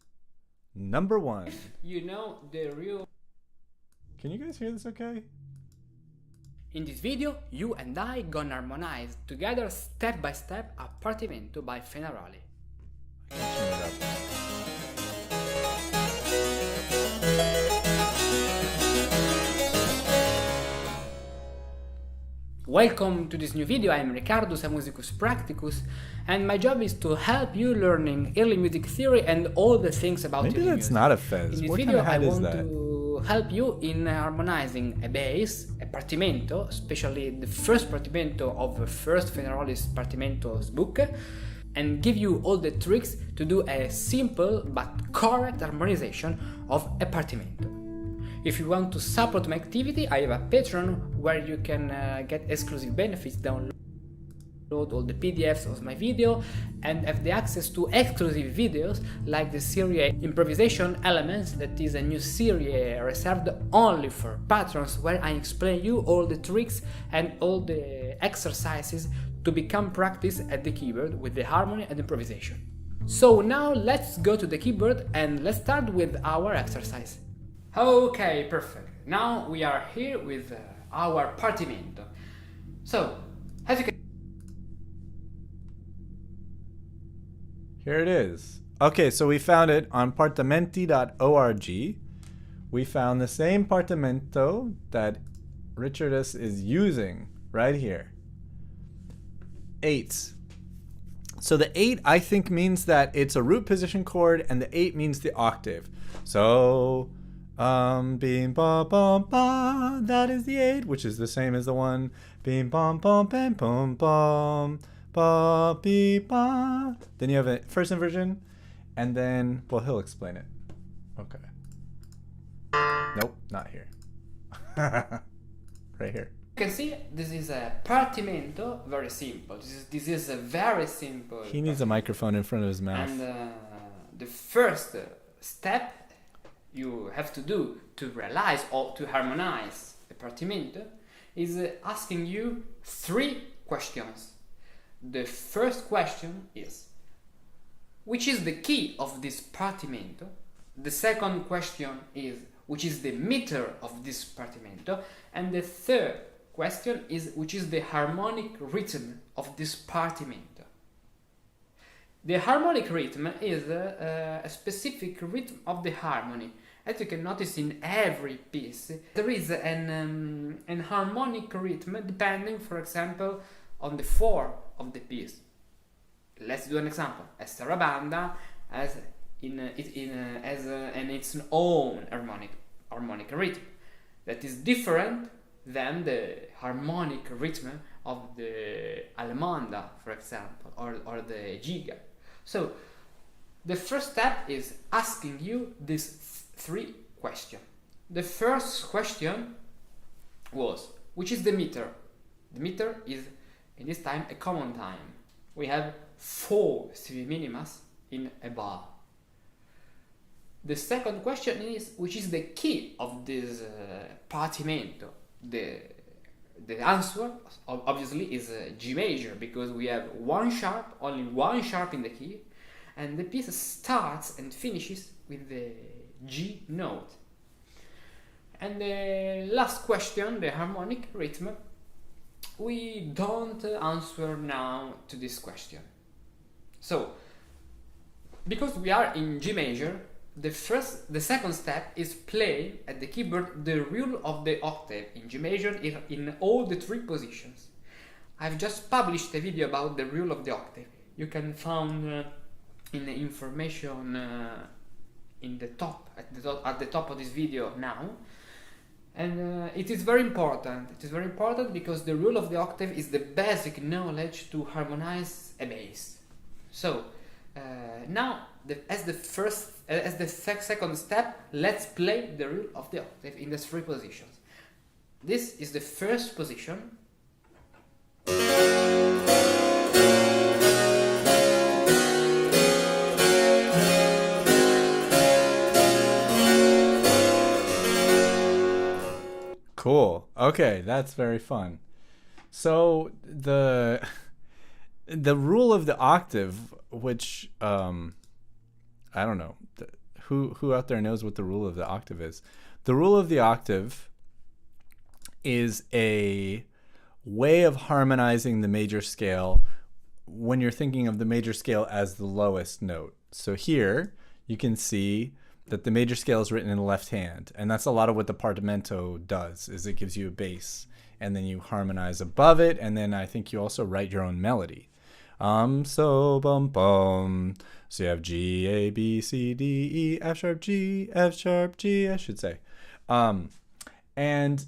Number 1. You know the real. Can you guys hear this okay? In this video, you and I gonna harmonize together step by step Appartamento by Fenaroli. I can turn it up. Welcome to this new video. I'm Ricardus, a musicus practicus, and my job is to help you learning early music theory and all the things about Maybe early that's music. not a fez. In this What kind video, of I hat is want that? to help you in harmonizing a bass, a partimento, especially the first partimento of the first Fenaroli's partimentos book, and give you all the tricks to do a simple but correct harmonization of a partimento. If you want to support my activity, I have a Patreon where you can get exclusive benefits, download all the PDFs of my video, and have the access to exclusive videos like the series Improvisation Elements, that is a new series reserved only for patrons, where I explain you all the tricks and all the exercises to become practice at the keyboard with the harmony and improvisation. So now let's go to the keyboard and let's start with our exercise. Okay, perfect. Now we are here with our partimento. So, as you can... Here it is. Okay, so we found it on partimenti.org. We found the same partimento that Richardus is using right here. 8. So the 8, I think, means that it's a root position chord, and the 8 means the octave. So, beam ba bum ba, that is the 8, which is the same as the 1. Beam bum bum bam bum bum ba be ba. Then you have a first inversion, and then, well, he'll explain it. Okay. Nope, not here. Right here. You can see this is a partimento, very simple. This is a very simple. He needs a microphone in front of his mouth. And the first step you have to do to realize or to harmonize a partimento is asking you 3 questions. The first question is, which is the key of this partimento? The second question is, which is the meter of this partimento? And the third question is, which is the harmonic rhythm of this partimento? The harmonic rhythm is a specific rhythm of the harmony. As you can notice in every piece, there is an harmonic rhythm depending, for example, on the form of the piece. Let's do an example. A sarabanda has its own harmonic rhythm that is different than the harmonic rhythm of the allemanda, for example, or the giga. So the first step is asking you these 3 questions. The first question was, which is the meter? The meter is, in this time, a common time. We have 4 semiminimas in a bar. The second question is, which is the key of this partimento? The answer obviously is G major, because we have 1 sharp, only 1 sharp in the key, and the piece starts and finishes with the G note. And the last question, the harmonic rhythm, we don't answer now to this question. So, because we are in G major, the second step is play at the keyboard the rule of the octave in G major in all the 3 positions. I've just published a video about the rule of the octave. You can find in the information in the top at the top of this video now. And it is very important. It is very important because the rule of the octave is the basic knowledge to harmonize a bass. So now, as the second step, let's play the rule of the octave in the 3 positions. This is the first position. Cool. Okay, that's very fun. So the rule of the octave, which I don't know, who out there knows what the rule of the octave is? The rule of the octave is a way of harmonizing the major scale when you're thinking of the major scale as the lowest note. So here you can see that the major scale is written in the left hand, and that's a lot of what the portamento does, is it gives you a bass and then you harmonize above it, and then I think you also write your own melody. So bum bum. So you have G, A, B, C, D, E, F sharp, G, I should say. And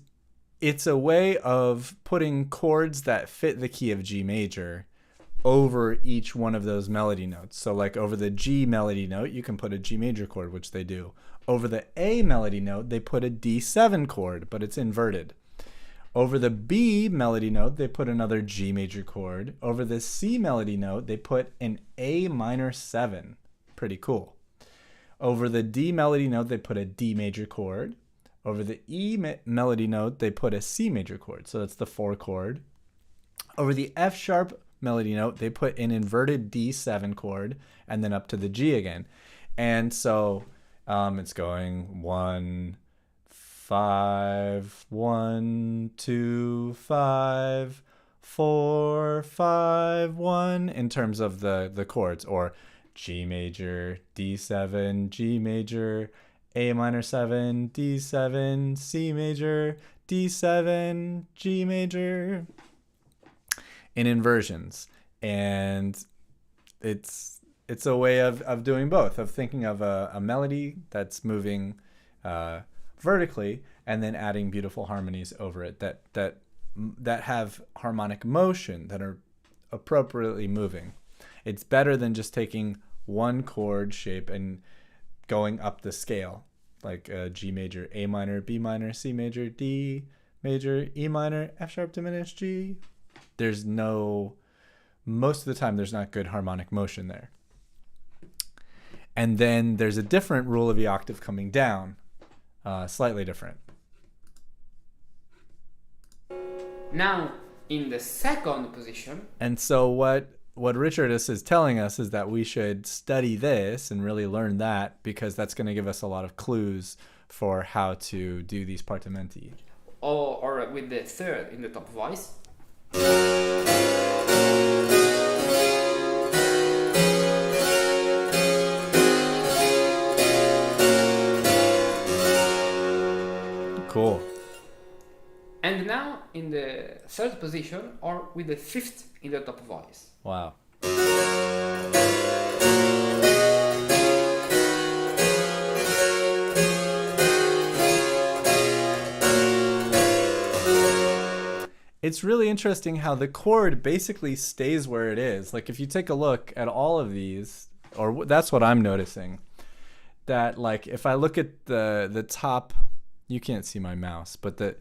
it's a way of putting chords that fit the key of G major over each one of those melody notes. So like over the G melody note, you can put a G major chord, which they do. Over the A melody note, they put a D7 chord, but it's inverted. Over the B melody note, they put another G major chord. Over the C melody note, they put an A minor 7. Pretty cool. Over the D melody note, they put a D major chord. Over the E melody note, they put a C major chord. So that's the 4 chord. Over the F sharp melody note, they put an inverted D7 chord and then up to the G again. And so it's going 1, 5, 1, 2, 5, 4, 5, 1 in terms of the chords, or G major, D7, G major, A minor 7, D7, C major, D7, G major, in inversions. And it's a way of doing both, of thinking of a melody that's moving vertically and then adding beautiful harmonies over it that have harmonic motion, that are appropriately moving. It's better than just taking one chord shape and going up the scale, like G major, A minor, B minor, C major, D major, E minor, F sharp diminished, G. Most of the time there's not good harmonic motion there. And then there's a different rule of the octave coming down, slightly different. Now, in the second position. And so what Richard is telling us is that we should study this and really learn that, because that's going to give us a lot of clues for how to do these partimenti. Or with the third in the top voice. Cool. And now in the third position, or with the fifth in the top voice. Wow. It's really interesting how the chord basically stays where it is. Like if you take a look at all of these, or that's what I'm noticing, that like if I look at the top, you can't see my mouse, but the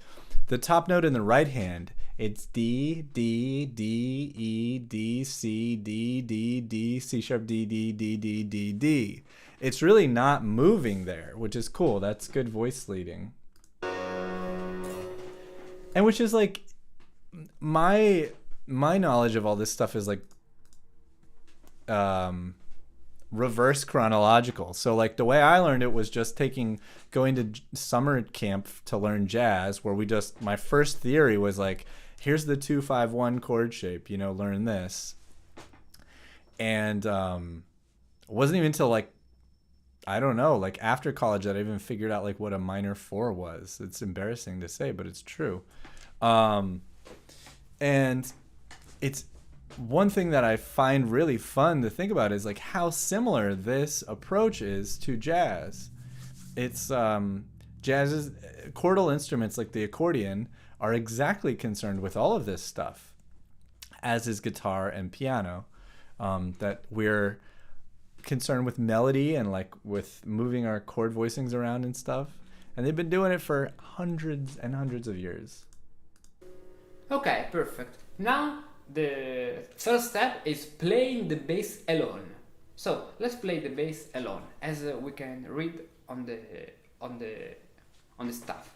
top note in the right hand, it's D, D, D, E, D, C, D, D, D, C sharp, D, D, D, D, D, D. It's really not moving there, which is cool. That's good voice leading. And which is like, my knowledge of all this stuff is like reverse chronological. So like the way I learned it was just going to summer camp to learn jazz, where my first theory was like, here's the 2-5-1 chord shape, learn this. And it wasn't even until like, I don't know, like after college that I even figured out like what a minor 4 was. It's embarrassing to say, but it's true. And it's one thing that I find really fun to think about is like how similar this approach is to jazz. It's jazz's chordal instruments like the accordion are exactly concerned with all of this stuff, as is guitar and piano, that we're concerned with melody and like with moving our chord voicings around and stuff. And they've been doing it for hundreds and hundreds of years. Okay, perfect. Now the first step is playing the bass alone. So let's play the bass alone, as we can read on the stuff.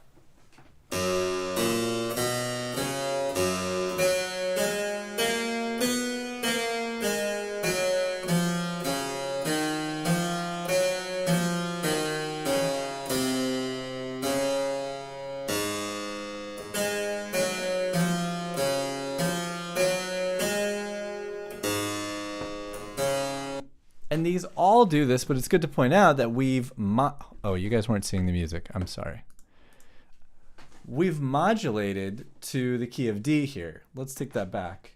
these all do this, but it's good to point out that oh, you guys weren't seeing the music. I'm sorry. We've modulated to the key of D here. Let's take that back.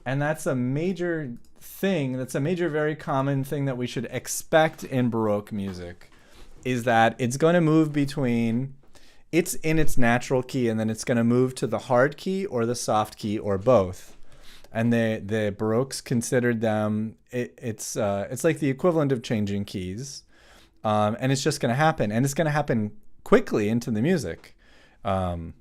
And that's a major thing. That's a major, very common thing that we should expect in Baroque music, is that it's going to move between, it's in its natural key, and then it's going to move to the hard key or the soft key or both. And the Baroques considered them, it's like the equivalent of changing keys. And it's just going to happen. And it's going to happen quickly into the music. That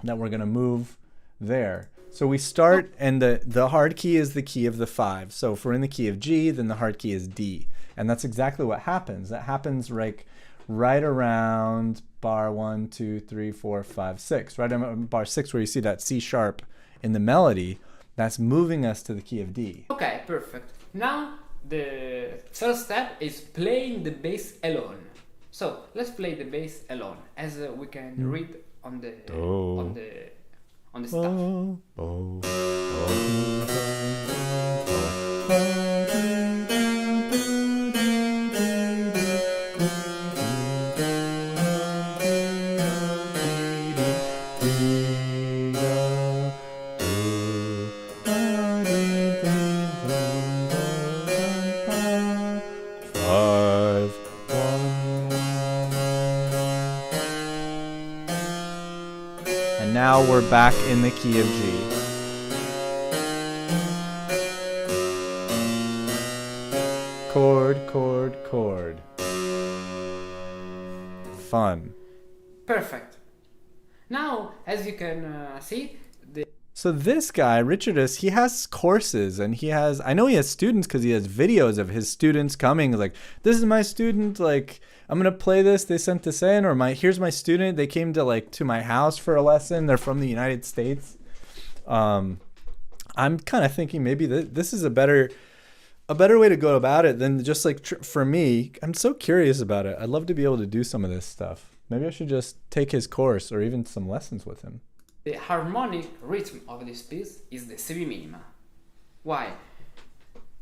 we're going to move there. So we start, and the hard key is the key of the 5. So if we're in the key of G, then the hard key is D. And that's exactly what happens. That happens right around bar 1, 2, 3, 4, 5, 6. Right around bar 6, where you see that C sharp in the melody, that's moving us to the key of D. Okay, perfect. Now the first step is playing the bass alone. So let's play the bass alone, as we can read on the stuff. And now we're back in the key of G. Chord, chord, chord. Fun. Perfect. Now, as you can see, so this guy, Richardus, he has courses, and I know he has students because he has videos of his students coming, like, this is my student, like, I'm going to play this, they sent this in, or here's my student, they came to my house for a lesson, they're from the United States. I'm kind of thinking maybe this is a better way to go about it than just like, for me, I'm so curious about it. I'd love to be able to do some of this stuff. Maybe I should just take his course or even some lessons with him. the harmonic rhythm of this piece is the semi-minima. Why?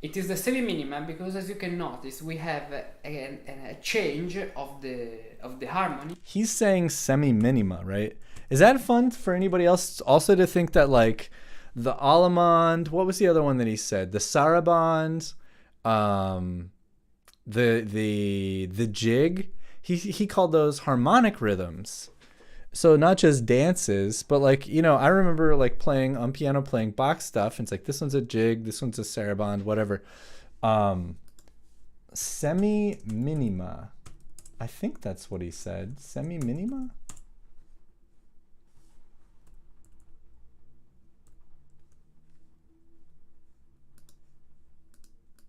It is the semi-minima because, as you can notice, we have a change of the harmony. He's saying semi-minima, right? Is that fun for anybody else also to think that, like, the allemande, what was the other one that he said? The sarabande, the jig. He called those harmonic rhythms. So not just dances, but like, you know, I remember like playing on piano, playing Bach stuff. And it's like, this one's a jig, this one's a sarabande, whatever. Semi-minima. I think that's what he said. Semi-minima?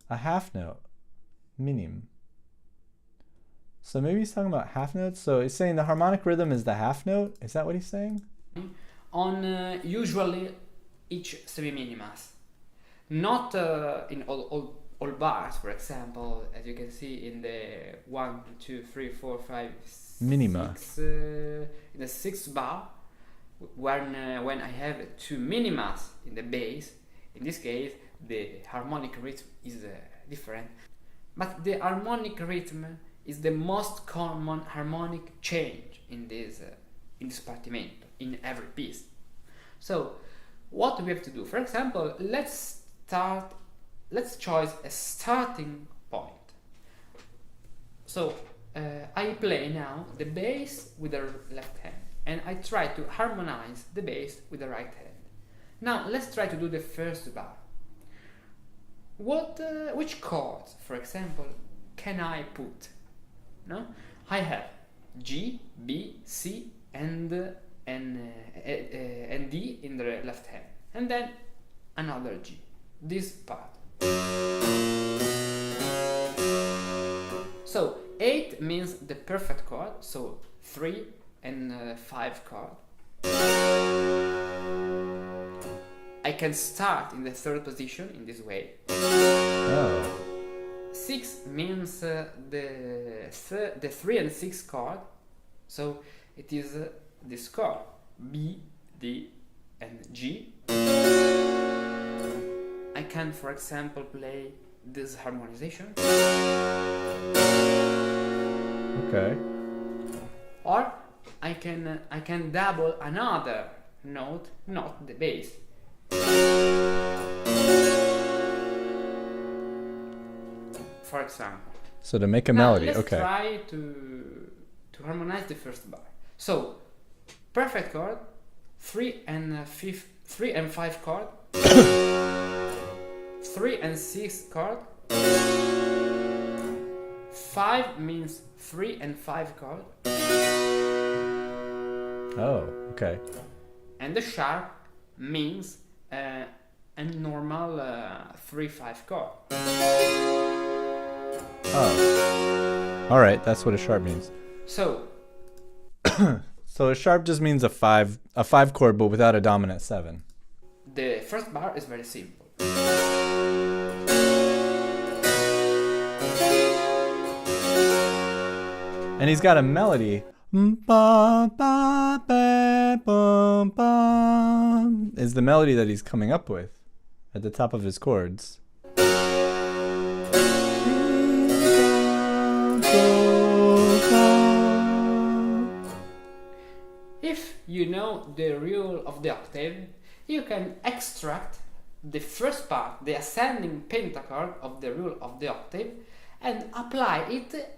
A half note. Minim. So maybe he's talking about half notes. So he's saying the harmonic rhythm is the half note. Is that what he's saying? On usually each semi-minimas. Not in all bars, for example, as you can see in the 1, 2, 3, 4, 5, minima. 6, in the 6th bar, when I have 2 minimas in the bass, in this case the harmonic rhythm is different. But the harmonic rhythm is the most common harmonic change in this partimento, in every piece. So what we have to do, for example, let's choose a starting point. So I play now the bass with the left hand, and I try to harmonize the bass with the right hand. Now let's try to do the first bar. Which chords, for example, can I put? No, I have G, B, C, and D in the left hand, and then another G. This part. So 8 means the perfect chord. So 3 and 5 chord. I can start in the 3rd position in this way. Oh. 6 means the 3 and 6 chord, so it is this chord, B, D, and G. I can, for example, play this harmonization. Okay. Or I can double another note, not the bass. For example. So to make a Now, melody, let's okay. try to harmonize the first bar. So perfect chord, 3 and 5 chord, 3 and 6 chord. 5 means 3 and 5 chord. Oh, okay. And the sharp means a normal 3-5 chord. Oh. All right, that's what a sharp means. So So a sharp just means a five chord, but without a dominant 7. the first bar is very simple. And he's got a melody. Ba, ba, ba, bum, bum, is the melody that he's coming up with at the top of his chords. If you know the rule of the octave, you can extract the first part, the ascending pentachord of the rule of the octave, and apply it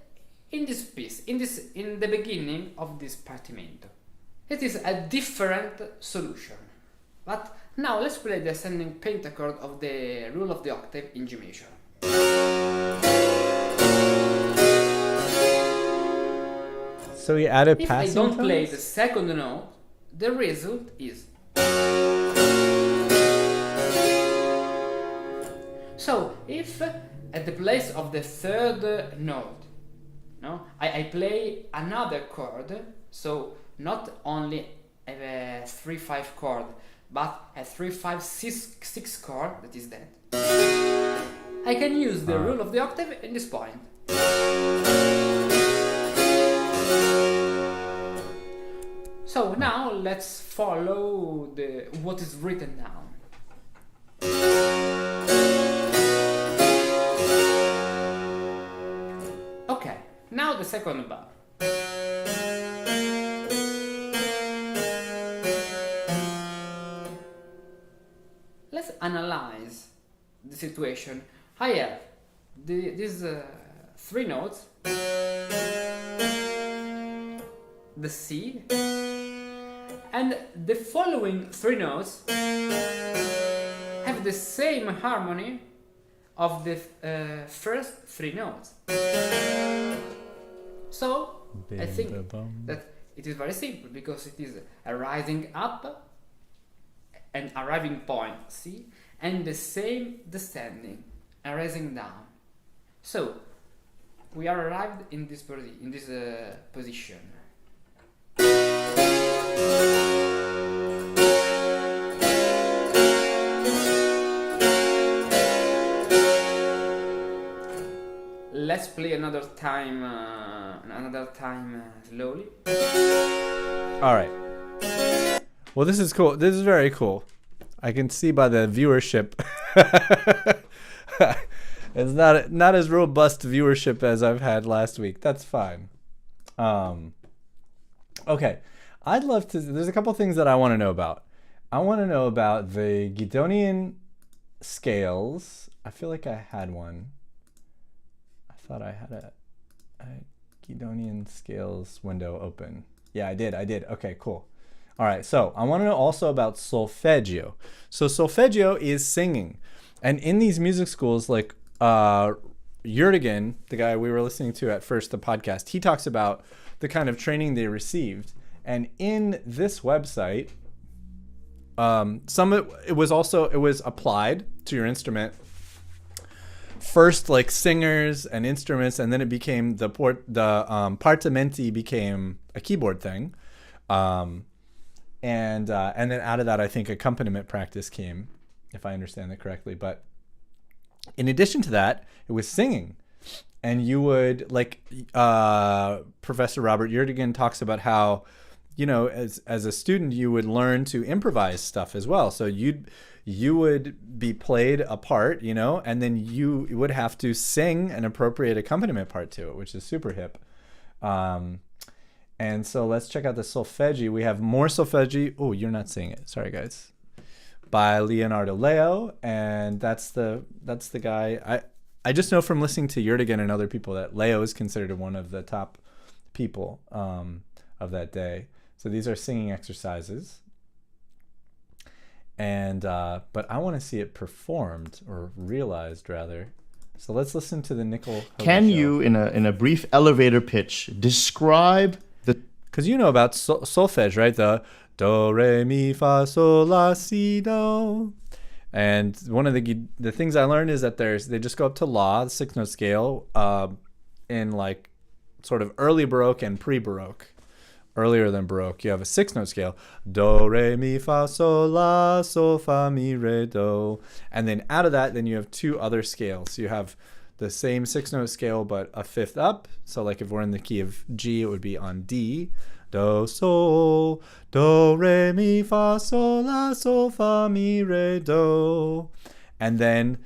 in this piece, in the beginning of this partimento. It is a different solution. But now let's play the ascending pentachord of the rule of the octave in G major. So he added If I passing don't play tones? the second note, the result is. So if at the place of the third note, no, I play another chord, so not only a 3-5 chord, but a 3-5-6 chord, that is that. I can use the rule of the octave in this point. So now let's follow what is written down. Okay, now the second bar. Let's analyze the situation. I have these 3 notes, the C, and the following 3 notes have the same harmony of the first 3 notes. So I think that it is very simple, because it is a rising up and arriving point C, and the same descending and rising down. So we are arrived in this position. Let's play another time slowly. All right. Well, this is cool. This is very cool. I can see by the viewership. It's not as robust viewership as I've had last week. That's fine. Okay. I'd love to. There's a couple things that I want to know about. I want to know about the Guidonian scales. I feel like I had one. I thought I had a Guidonian scales window open. Yeah, I did. Okay, cool. All right, so I want to know also about solfeggio. So solfeggio is singing. And in these music schools, like Jurgen, the guy we were listening to at first, the podcast, he talks about the kind of training they received. And in this website, some of it was applied to your instrument. First, like singers and instruments, and then it became the partimenti became a keyboard thing, and then out of that, I think accompaniment practice came, if I understand that correctly. But in addition to that, it was singing, and you would Professor Robert Jurgen talks about how, you know, as a student, you would learn to improvise stuff as well. So you would be played a part, you know, and then you would have to sing an appropriate accompaniment part to it, which is super hip. And so let's check out the solfeggi. We have more solfeggi. Oh, you're not seeing it. Sorry, guys. By Leonardo Leo, and that's the guy. I just know from listening to Yerdigan and other people that Leo is considered one of the top people of that day. So these are singing exercises. And but I want to see it performed, or realized rather. So let's listen to the nickel. Can you, in a brief elevator pitch, describe the? Because you know about solfege, right? The do, re, mi, fa, sol, la, si, do. And one of the things I learned is that they just go up to la, the 6-note scale, in like sort of early Baroque and pre-Baroque. Earlier than Baroque, you have a 6-note scale. Do, re, mi, fa, sol, la, sol, fa, mi, re, do. And then out of that, then you have 2 other scales. You have the same 6-note scale, but a 5th up. So like if we're in the key of G, it would be on D. Do, sol, do, re, mi, fa, sol, la, sol, fa, mi, re, do. And then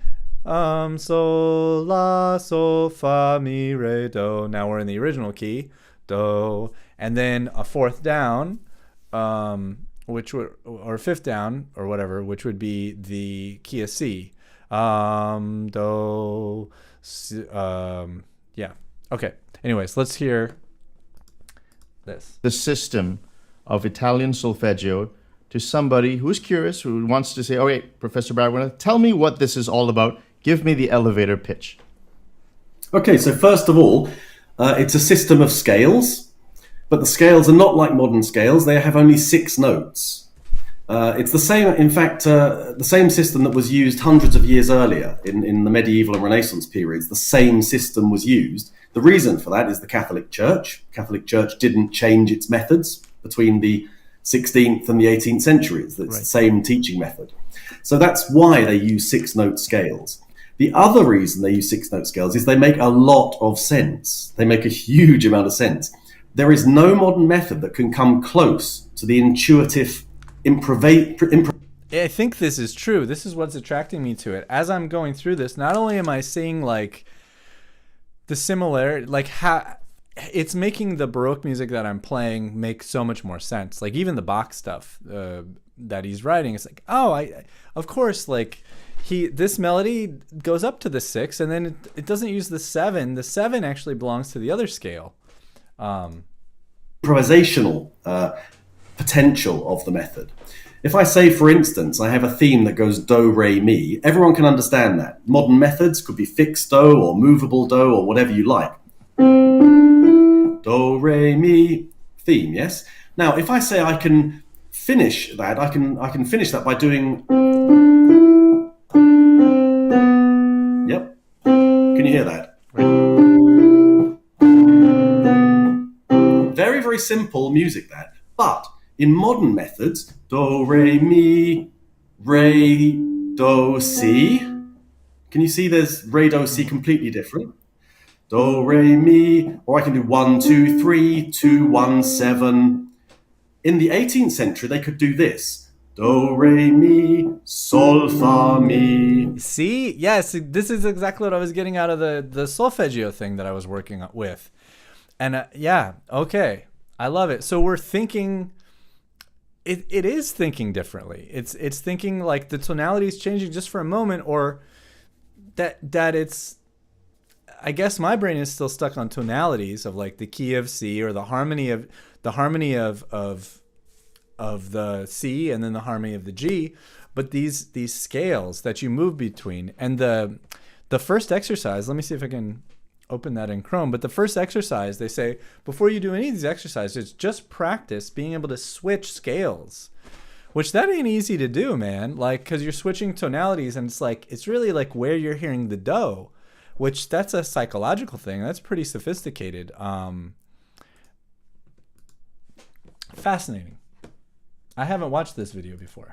sol, la, sol, fa, mi, re, do. Now we're in the original key. Do. And then a 4th down, which would, or 5th down, or whatever, which would be the key of C. Do, C, yeah. Okay. Anyways, let's hear this. The system of Italian solfeggio to somebody who's curious, who wants to say, "Okay, Professor Baragona, tell me what this is all about. Give me the elevator pitch." Okay, so first of all, it's a system of scales, but the scales are not like modern scales. They have only 6 notes. It's the same, in fact, the same system that was used hundreds of years earlier in the medieval and Renaissance periods. The same system was used. The reason for that is the Catholic Church. The Catholic Church didn't change its methods between the 16th and the 18th centuries. It's the same teaching method. So that's why they use 6-note scales. The other reason they use 6-note scales is they make a lot of sense. They make a huge amount of sense. There is no modern method that can come close to the intuitive I think this is true. This is what's attracting me to it. As I'm going through this, not only am I seeing like the similarity, like how it's making the Baroque music that I'm playing make so much more sense. Like even the Bach stuff that he's writing, it's like, oh, of course, like this melody goes up to the 6, and then it doesn't use the 7. The 7 actually belongs to the other scale. Improvisational potential of the method. If I say, for instance, I have a theme that goes do, re, mi, everyone can understand that. Modern methods could be fixed do or movable do or whatever you like. Do, re, mi, theme, yes? Now, if I say I can finish that, I can finish that by doing... Yep. Can you hear that? Very, very simple music, that. But in modern methods, do, re, mi, re, do, si. Can you see there's re, do, si completely different? Do, re, mi, or I can do 1, 2, 3, 2, 1, 7. In the 18th century, they could do this. Do, re, mi, sol, fa, mi. See? Yes, this is exactly what I was getting out of the solfeggio thing that I was working with. And yeah, okay. I love it. So we're thinking... It is thinking differently. It's thinking like the tonality is changing just for a moment, or that it's. I guess my brain is still stuck on tonalities of like the key of C, or the harmony of the C, and then the harmony of the G. But these scales that you move between, and the first exercise. Let me see if I can open that in Chrome. But the first exercise, they say, before you do any of these exercises, just practice being able to switch scales, which that ain't easy to do, man. Like, because you're switching tonalities, and it's really like where you're hearing the do, which that's a psychological thing. That's pretty sophisticated. Fascinating. I haven't watched this video before.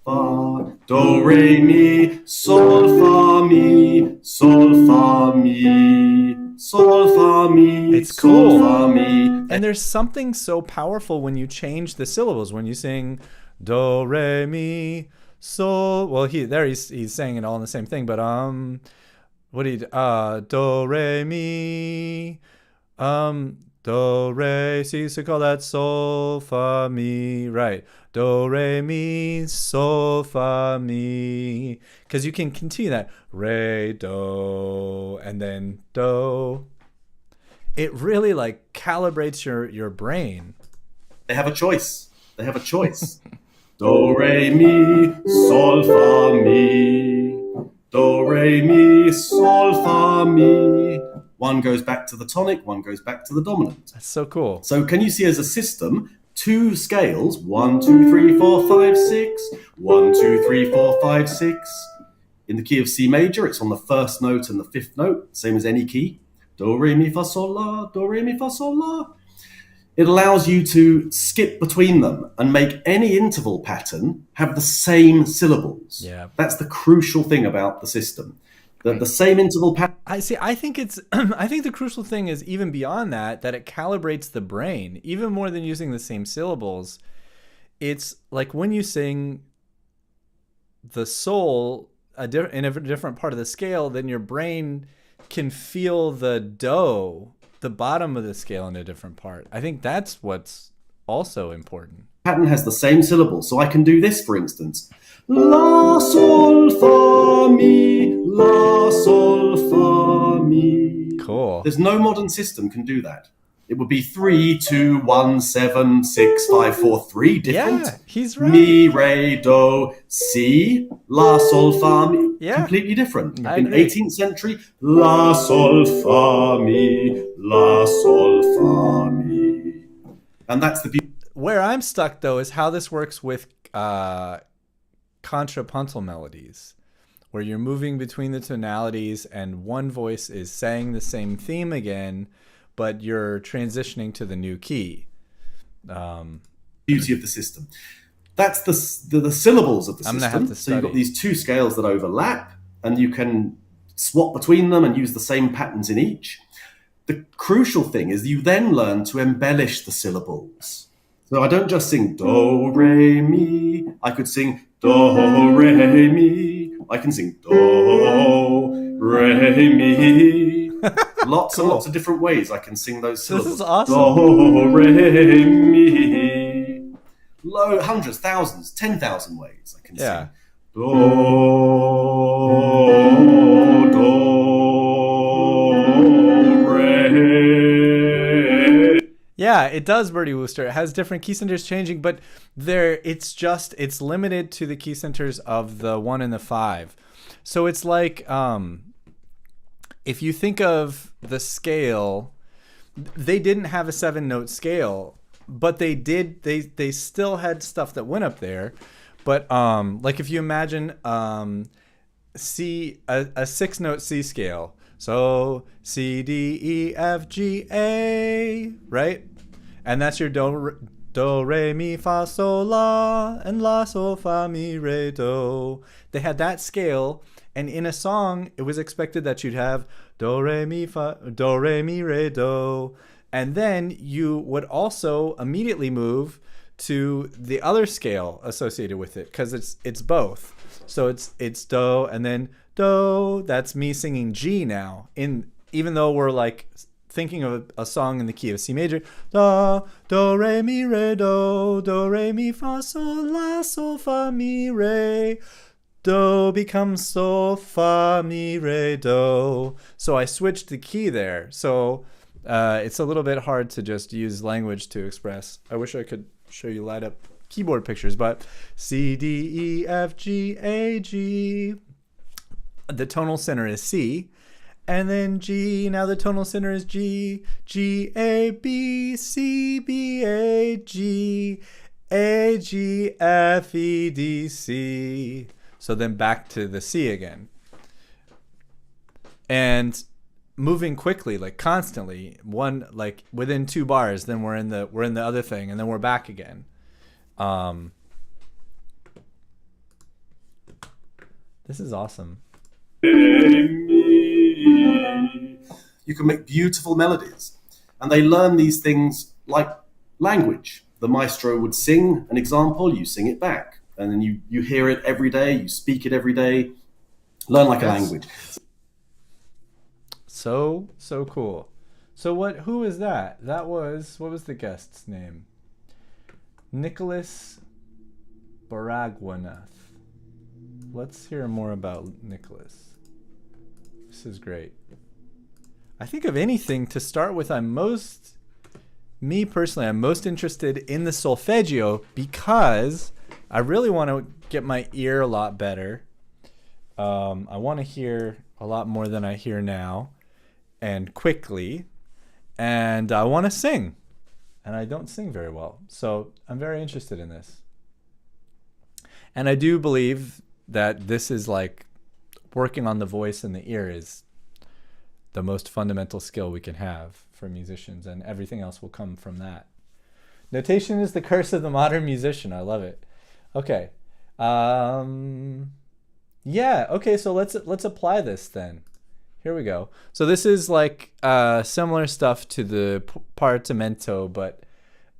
Fa, do, re, mi, sol, fa, mi, sol, fa, mi, sol, fa, mi, It's cool. sol, fa, mi, And there's something so powerful when you change the syllables. When you sing do, re, mi, so. Well, he's saying it all in the same thing. But what do you do, re, mi, do, re, si, so call that sol, fa, mi, right? Do, re, mi, sol, fa, mi. Because you can continue that re, do, and then do. It really like calibrates your brain. They have a choice. They have a choice. Do, re, mi, sol, fa, mi. Do, re, mi, sol, fa, mi. One goes back to the tonic, one goes back to the dominant. That's so cool. So can you see as a system, 2 scales, 1, 2, 3, 4, 5, 6, 1, 2, 3, 4, 5, 6. In the key of C major, it's on the first note and the fifth note, same as any key. Do, re, mi, fa, sol, la, do, re, mi, fa, sol, la. It allows you to skip between them and make any interval pattern have the same syllables. Yeah. That's the crucial thing about the system. The same interval pattern. I think it's I think the crucial thing is even beyond that it calibrates the brain even more than using the same syllables. It's like when you sing the sol in a different part of the scale, then your brain can feel the do, the bottom of the scale, in a different part. I think that's what's also important. Pattern has the same syllables, so I can do this, for instance. La, sol, fa, mi, la, sol, fa, mi. Cool. There's no modern system can do that. It would be 3, 2, 1, 7, 6, 5, 4, 3 different. Yeah, he's right. Mi, re, do, si, la, sol, fa, mi. Yeah. Completely different. I In agree. 18th century, la, sol, fa, mi, la, sol, fa, mi. And that's the beauty. Where I'm stuck though is how this works with contrapuntal melodies, where you're moving between the tonalities and one voice is saying the same theme again, but you're transitioning to the new key. Beauty of the system. That's the syllables of the I'm gonna system. have to So you've got study. these 2 scales that overlap, and you can swap between them and use the same patterns in each. The crucial thing is you then learn to embellish the syllables. So I don't just sing do, re, mi. I could sing do, re, mi. I can sing do, re, mi. Lots and lots of different ways I can sing those syllables. This is awesome. Do, re, mi. Hundreds, thousands, 10,000 ways I can Yeah. sing. Do, re. Yeah, it does, Birdie Wooster. It has different key centers changing, but it's limited to the key centers of the 1 and the 5. So it's like if you think of the scale, they didn't have a 7-note scale, but they still had stuff that went up there. But like if you imagine C, a 6-note C scale. So C, D, E, F, G, A, right? And that's your do, re, mi, fa, sol, la, and la, sol, fa, mi, re, do. They had that scale, and in a song, it was expected that you'd have do, re, mi, fa, do, re, mi, re, do. And then you would also immediately move to the other scale associated with it, because it's both. So it's do, and then do. That's me singing G now. Even though we're like thinking of a song in the key of C major, do, re, mi, re, do, re, mi, fa, sol, fa, mi, re. Do becomes sol, fa, mi, re, do. So I switched the key there. So it's a little bit hard to just use language to express. I wish I could show you light up keyboard pictures, but C, D, E, F, G, A, G. The tonal center is C, and then G. Now the tonal center is G, G, A, B, C, B, A, G, A, G, F, E, D, C. So then back to the C again. And moving quickly, like constantly, one like within 2 bars, then we're in the other thing, and then we're back again. This is awesome. You can make beautiful melodies, and they learn these things like language. The maestro would sing an example, you sing it back, and then you hear it every day, you speak it every day, learn like a language. So cool. So who is that? What was the guest's name? Nicholas Baragwanath. Let's hear more about Nicholas. This is great. I think of anything to start with, me personally, I'm most interested in the solfeggio because I really want to get my ear a lot better. I want to hear a lot more than I hear now and quickly. And I want to sing. And I don't sing very well. So I'm very interested in this. And I do believe that this is like working on the voice and the ear is the most fundamental skill we can have for musicians, and everything else will come from that. Notation is the curse of the modern musician. I love it. Okay. Yeah, okay, so let's apply this then. Here we go. So this is like similar stuff to the partimento, but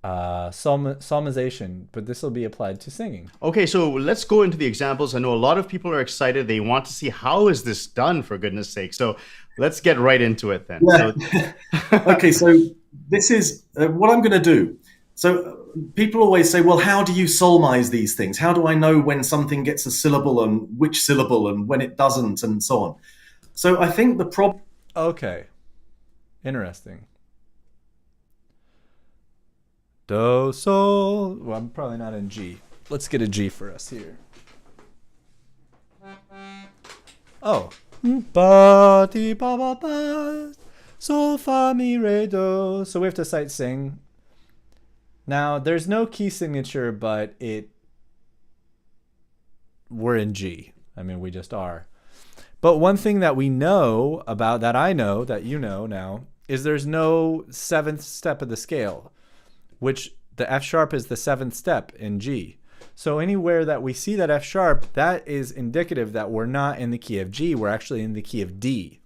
psalmization, but this will be applied to singing. Okay, so let's go into the examples. I know a lot of people are excited. They want to see how is this done, for goodness sake. So let's get right into it then. Yeah. So okay, so this is what I'm going to do. So people always say, well, how do you psalmize these things? How do I know when something gets a syllable and which syllable and when it doesn't and so on? So I think the problem... Okay, interesting. Do, sol. Well, I'm probably not in G. Let's get a G for us here. Oh. Ba, di, ba, ba, ba. Sol, fa, mi, re, do. So we have to sight sing. Now, there's no key signature, but we're in G. I mean, we just are. But one thing that we know about, that I know, that you know now, is there's no seventh step of the scale, which the F sharp is the seventh step in G. So anywhere that we see that F sharp, that is indicative that we're not in the key of G, we're actually in the key of D.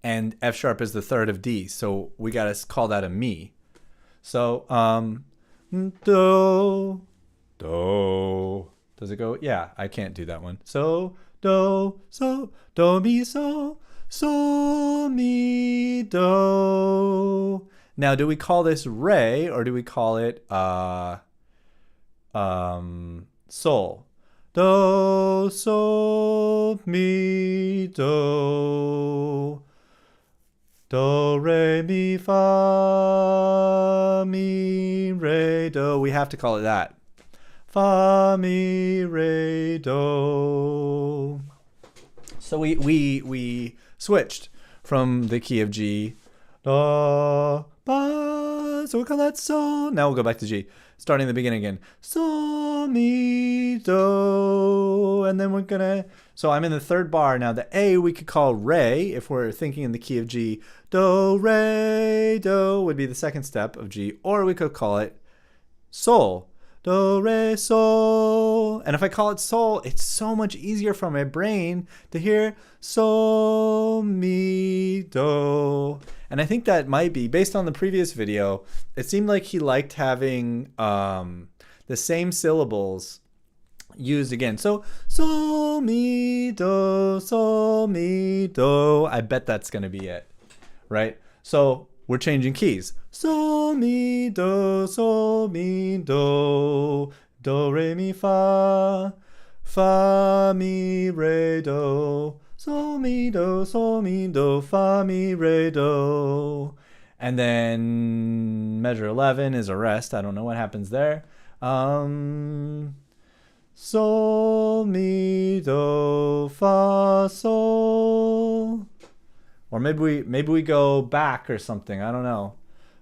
And F sharp is the third of D, so we gotta call that a mi. So, do. Does it go? Yeah, I can't do that one. So, do, mi, so, mi, do. Now, do we call this re or do we call it sol? Do, sol, mi, do. Do, re, mi, fa, mi, re, do. We have to call it that. Fa, mi, re, do. So we switched from the key of G. Do, ba, so we call that sol. Now we'll go back to G. Starting at the beginning again. Sol, mi, do. And then we're gonna... So I'm in the third bar. Now the A we could call re if we're thinking in the key of G. Do, re, do would be the second step of G. Or we could call it sol. Do, re, sol. And if I call it sol, it's so much easier for my brain to hear sol, mi, do. And I think that might be, based on the previous video, it seemed like he liked having the same syllables used again. So, sol, mi, do, sol, mi, do. I bet that's going to be it, right? So we're changing keys. Sol, mi, do, do, re, mi, fa, mi, re, do, sol, mi, do, fa, mi, re, do. And then measure 11 is a rest. I don't know what happens there. Sol, mi, do, fa, sol. Or maybe we go back or something. I don't know.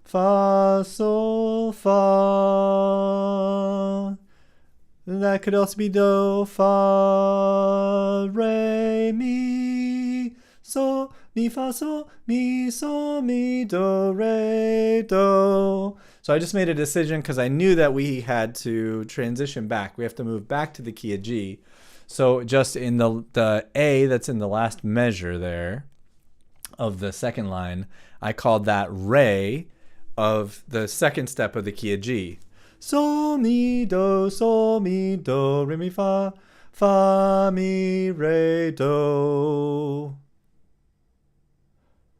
Fa, sol, fa. That could also be do, fa, re, mi, so, mi, fa, so, mi, do, re, do. So I just made a decision because I knew that we had to transition back. We have to move back to the key of G. So just in the A that's in the last measure there of the second line, I called that re of the second step of the key of G. Sol, mi, do, re, mi, fa, mi, re, do.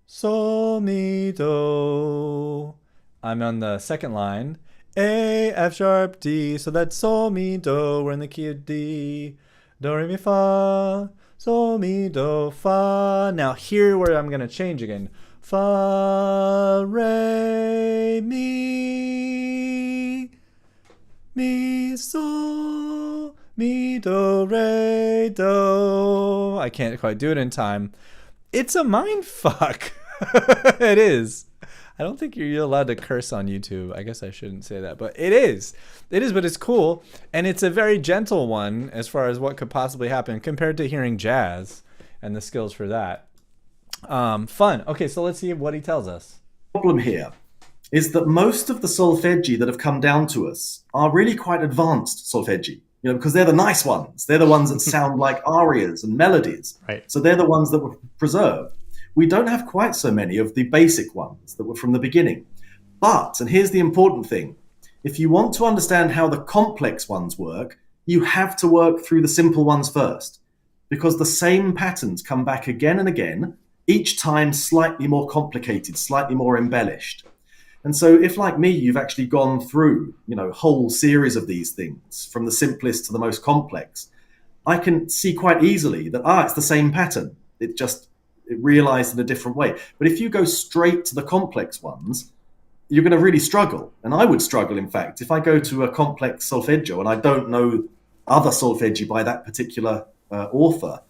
Sol, mi, do. I'm on the second line. A, F sharp, D. So that's sol, mi, do. We're in the key of D. Do, re, mi, fa. Sol, mi, do, fa. Now here where I'm going to change again. Fa, re, mi, sol, mi, do, re, do. I can't quite do it in time. It's a mind fuck. It is. I don't think you're allowed to curse on YouTube. I guess I shouldn't say that, but it is. It is, but it's cool. And it's a very gentle one as far as what could possibly happen compared to hearing jazz and the skills for that. Fun. Okay, so let's see what he tells us. The problem here is that most of the solfeggi that have come down to us are really quite advanced solfeggi, because they're the nice ones. They're the ones that sound like arias and melodies. Right. So they're the ones that were preserved. We don't have quite so many of the basic ones that were from the beginning. But, and here's the important thing, if you want to understand how the complex ones work, you have to work through the simple ones first, because the same patterns come back again and again, each time slightly more complicated, slightly more embellished. And so if, like me, you've actually gone through, a whole series of these things, from the simplest to the most complex, I can see quite easily that, it's the same pattern. It realized in a different way. But if you go straight to the complex ones, you're going to really struggle. And I would struggle, in fact, if I go to a complex solfeggio and I don't know other solfeggi by that particular author,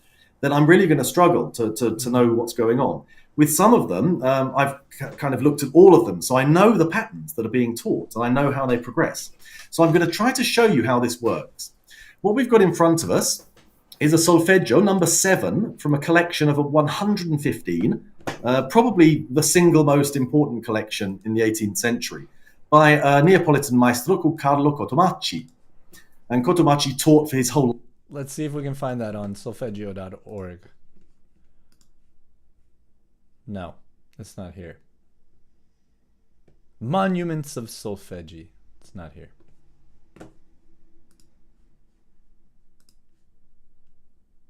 then I'm really going to struggle to know what's going on. With some of them, I've kind of looked at all of them, so I know the patterns that are being taught, and I know how they progress. So I'm going to try to show you how this works. What we've got in front of us is a solfeggio, number 7, from a collection of 115, probably the single most important collection in the 18th century, by a Neapolitan maestro called Carlo Cotomacci. And Cotomacci taught for his whole... Let's see if we can find that on solfeggio.org. No, it's not here. Monuments of Solfeggi. It's not here.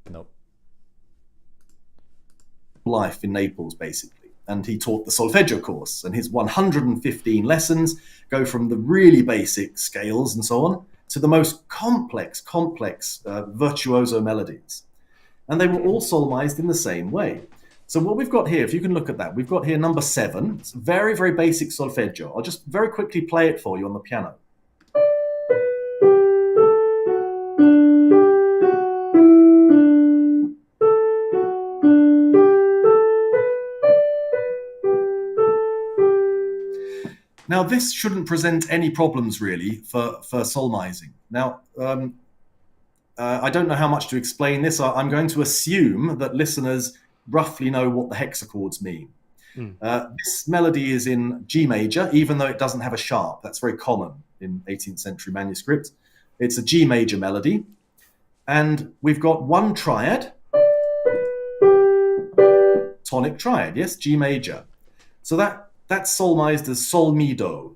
Nope. Life in Naples, basically. And he taught the solfeggio course, and his 115 lessons go from the really basic scales and so on to the most complex virtuoso melodies. And they were all solmized in the same way. So what we've got here, if you can look at that, we've got here number 7. It's very, very basic solfeggio. I'll just very quickly play it for you on the piano. Now, this shouldn't present any problems, really, for solmizing. Now, I don't know how much to explain this. I'm going to assume that listeners roughly know what the hexachords mean. This melody is in G major, even though it doesn't have a sharp. That's very common in 18th century manuscripts. It's a G major melody. And we've got one triad, tonic triad, yes, G major. So that's solmized as sol mi do.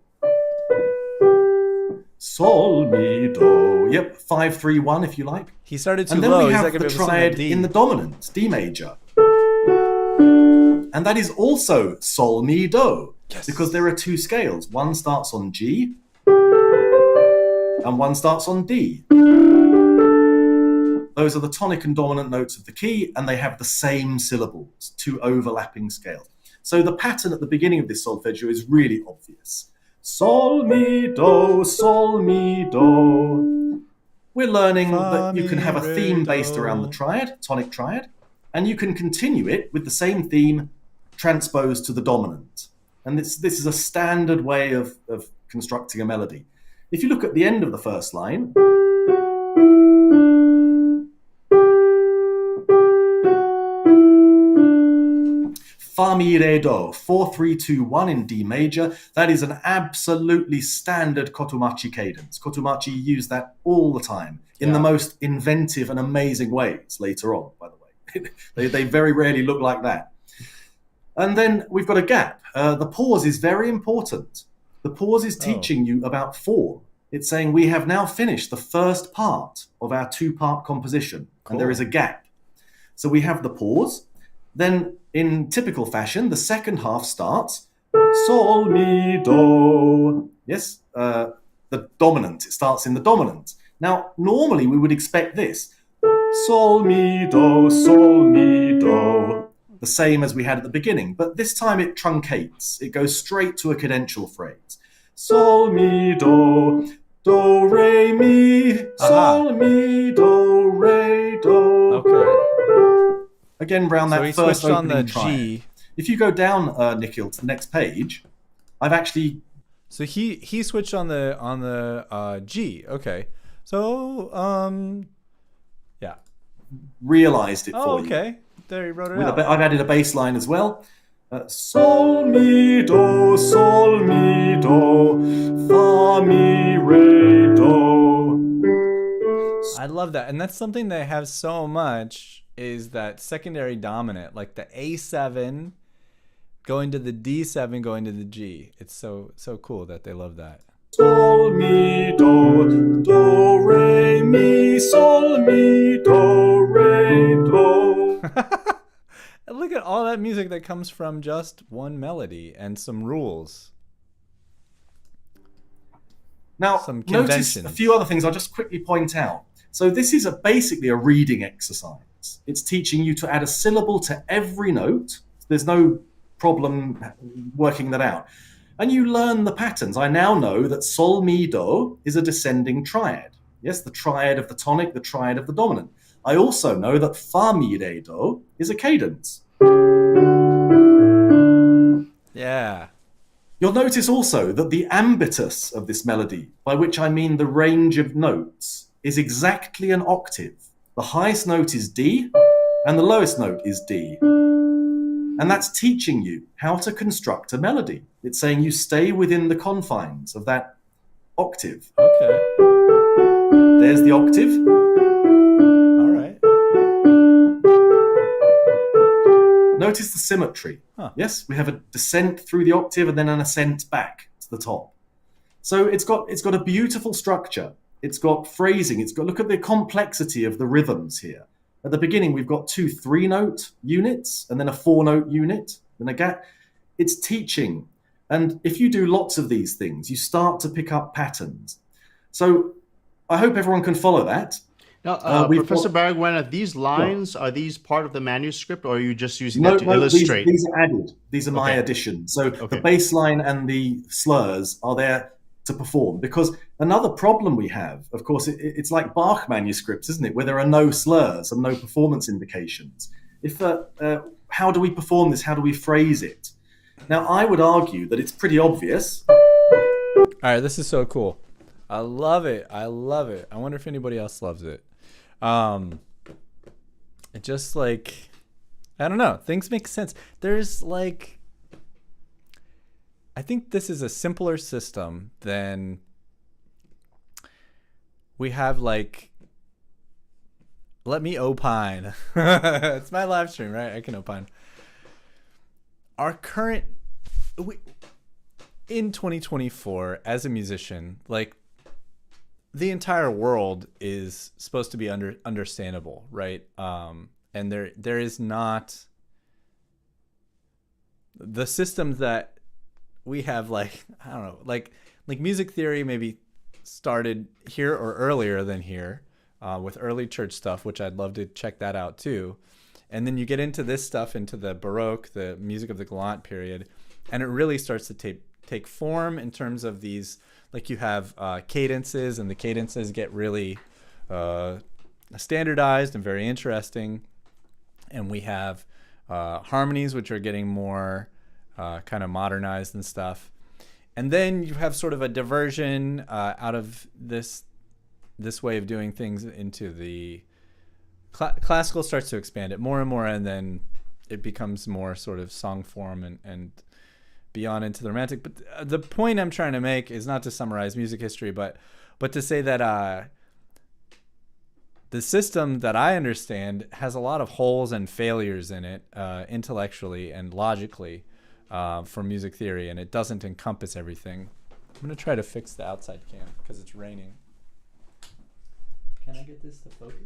Sol mi do. Yep, 5-3-1 if you like. He started too and then low. we He's have like the triad in the dominant, D major. And that is also sol mi do. Yes. Because there are two scales. One starts on G and one starts on D. Those are the tonic and dominant notes of the key, and they have the same syllables, 2 overlapping scales. So the pattern at the beginning of this solfeggio is really obvious. Sol mi do, sol mi do. We're learning that you can have a theme based around the triad, tonic triad, and you can continue it with the same theme transposed to the dominant. And this is a standard way of constructing a melody. If you look at the end of the first line, fa mi re do, 4-3-2-1 in D major. That is an absolutely standard Cotomacci cadence. Cotomacci used that all the time in the most inventive and amazing ways later on, by the way. they very rarely look like that. And then we've got a gap. The pause is very important. The pause is teaching you about form. It's saying we have now finished the first part of our two-part composition, and there is a gap. So we have the pause. Then, in typical fashion, the second half starts sol, mi, do. Yes, the dominant. It starts in the dominant. Now, normally we would expect this. Sol, mi, do, the same as we had at the beginning, but this time it truncates. It goes straight to a cadential phrase. Sol, mi, do, re, mi, sol, mi, do, re, do. Okay. Again, round that So he first switched on opening the triad. G. If you go down, Nikhil, to the next page, I've actually So he switched on the G. Okay. So yeah. realized it for you. Okay. There, he wrote it out. I've added a bass line as well. Sol, mi, do, fa, mi, re, do. I love that, and that's something they have so much is that secondary dominant, like the A7 going to the D7 going to the G. It's so cool that they love that. Sol, mi, do, re, mi, sol, mi, do, re, do. And look at all that music that comes from just one melody and some rules. Now, Some notice conventions. a few other things I'll just quickly point out. So this is basically a reading exercise. It's teaching you to add a syllable to every note. There's no problem working that out. And you learn the patterns. I now know that sol, mi, do is a descending triad. Yes, the triad of the tonic, the triad of the dominant. I also know that fa, mi, re, do is a cadence. Yeah. You'll notice also that the ambitus of this melody, by which I mean the range of notes, is exactly an octave. The highest note is D, and the lowest note is D. And that's teaching you how to construct a melody. It's saying you stay within the confines of that octave. Okay. There's the octave. All right. Notice the symmetry. Huh. Yes, we have a descent through the octave and then an ascent back to the top. So it's got a beautiful structure. It's got phrasing. Look at the complexity of the rhythms here. At the beginning, we've got 2 3-note units and then a 4-note unit, then a gap. It's teaching. And if you do lots of these things, you start to pick up patterns. So I hope everyone can follow that. Now, Professor Baragwanath, these lines, are these part of the manuscript, or are you just using that to illustrate? These are added. These are my additions. So the bass line and the slurs are there to perform. Because another problem we have, of course, it's like Bach manuscripts, isn't it? Where there are no slurs and no performance indications. How do we perform this? How do we phrase it? Now, I would argue that it's pretty obvious. All right, this is so cool. I love it. I love it. I wonder if anybody else loves it. It just like, I don't know. Things make sense. There's like, I think this is a simpler system than we have like, let me opine. It's my live stream, right? I can opine. Our current, in 2024, as a musician, like, the entire world is supposed to be understandable, right? And there is not the systems that we have, like, I don't know, like music theory maybe started here or earlier than here, with early church stuff, which I'd love to check that out too. And then you get into this stuff, into the Baroque, the music of the Galant period, and it really starts to take form in terms of these, like you have cadences, and the cadences get really standardized and very interesting. And we have harmonies, which are getting more kind of modernized and stuff. And then you have sort of a diversion out of this way of doing things into the classical starts to expand it more and more, and then it becomes more sort of song form and beyond into the romantic. But the point I'm trying to make is not to summarize music history, but to say that the system that I understand has a lot of holes and failures in it, intellectually and logically, for music theory, and it doesn't encompass everything. I'm gonna try to fix the outside cam because it's raining. Can I get this to focus?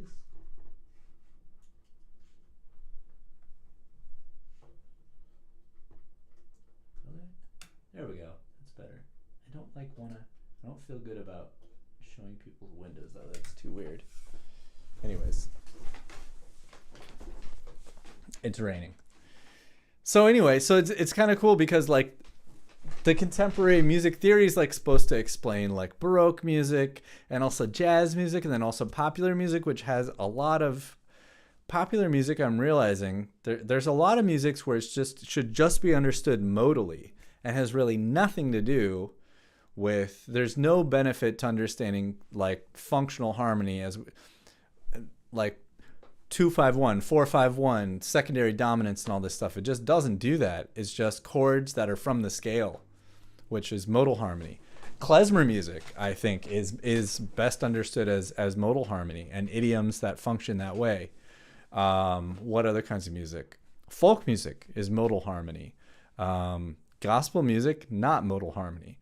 There we go. That's better. I don't feel good about showing people the windows though. That's too weird. Anyways. It's raining. So anyway, so it's kind of cool because like the contemporary music theory is like supposed to explain like Baroque music and also jazz music and then also popular music, which has a lot of popular music. I'm realizing there's a lot of music where it's should just be understood modally and has really nothing to do with, there's no benefit to understanding like functional harmony as like 2-5-1, 4-5-1, secondary dominance and all this stuff. It just doesn't do that. It's just chords that are from the scale, which is modal harmony. Klezmer music, I think, is best understood as modal harmony and idioms that function that way. What other kinds of music? Folk music is modal harmony. Gospel music, not modal harmony.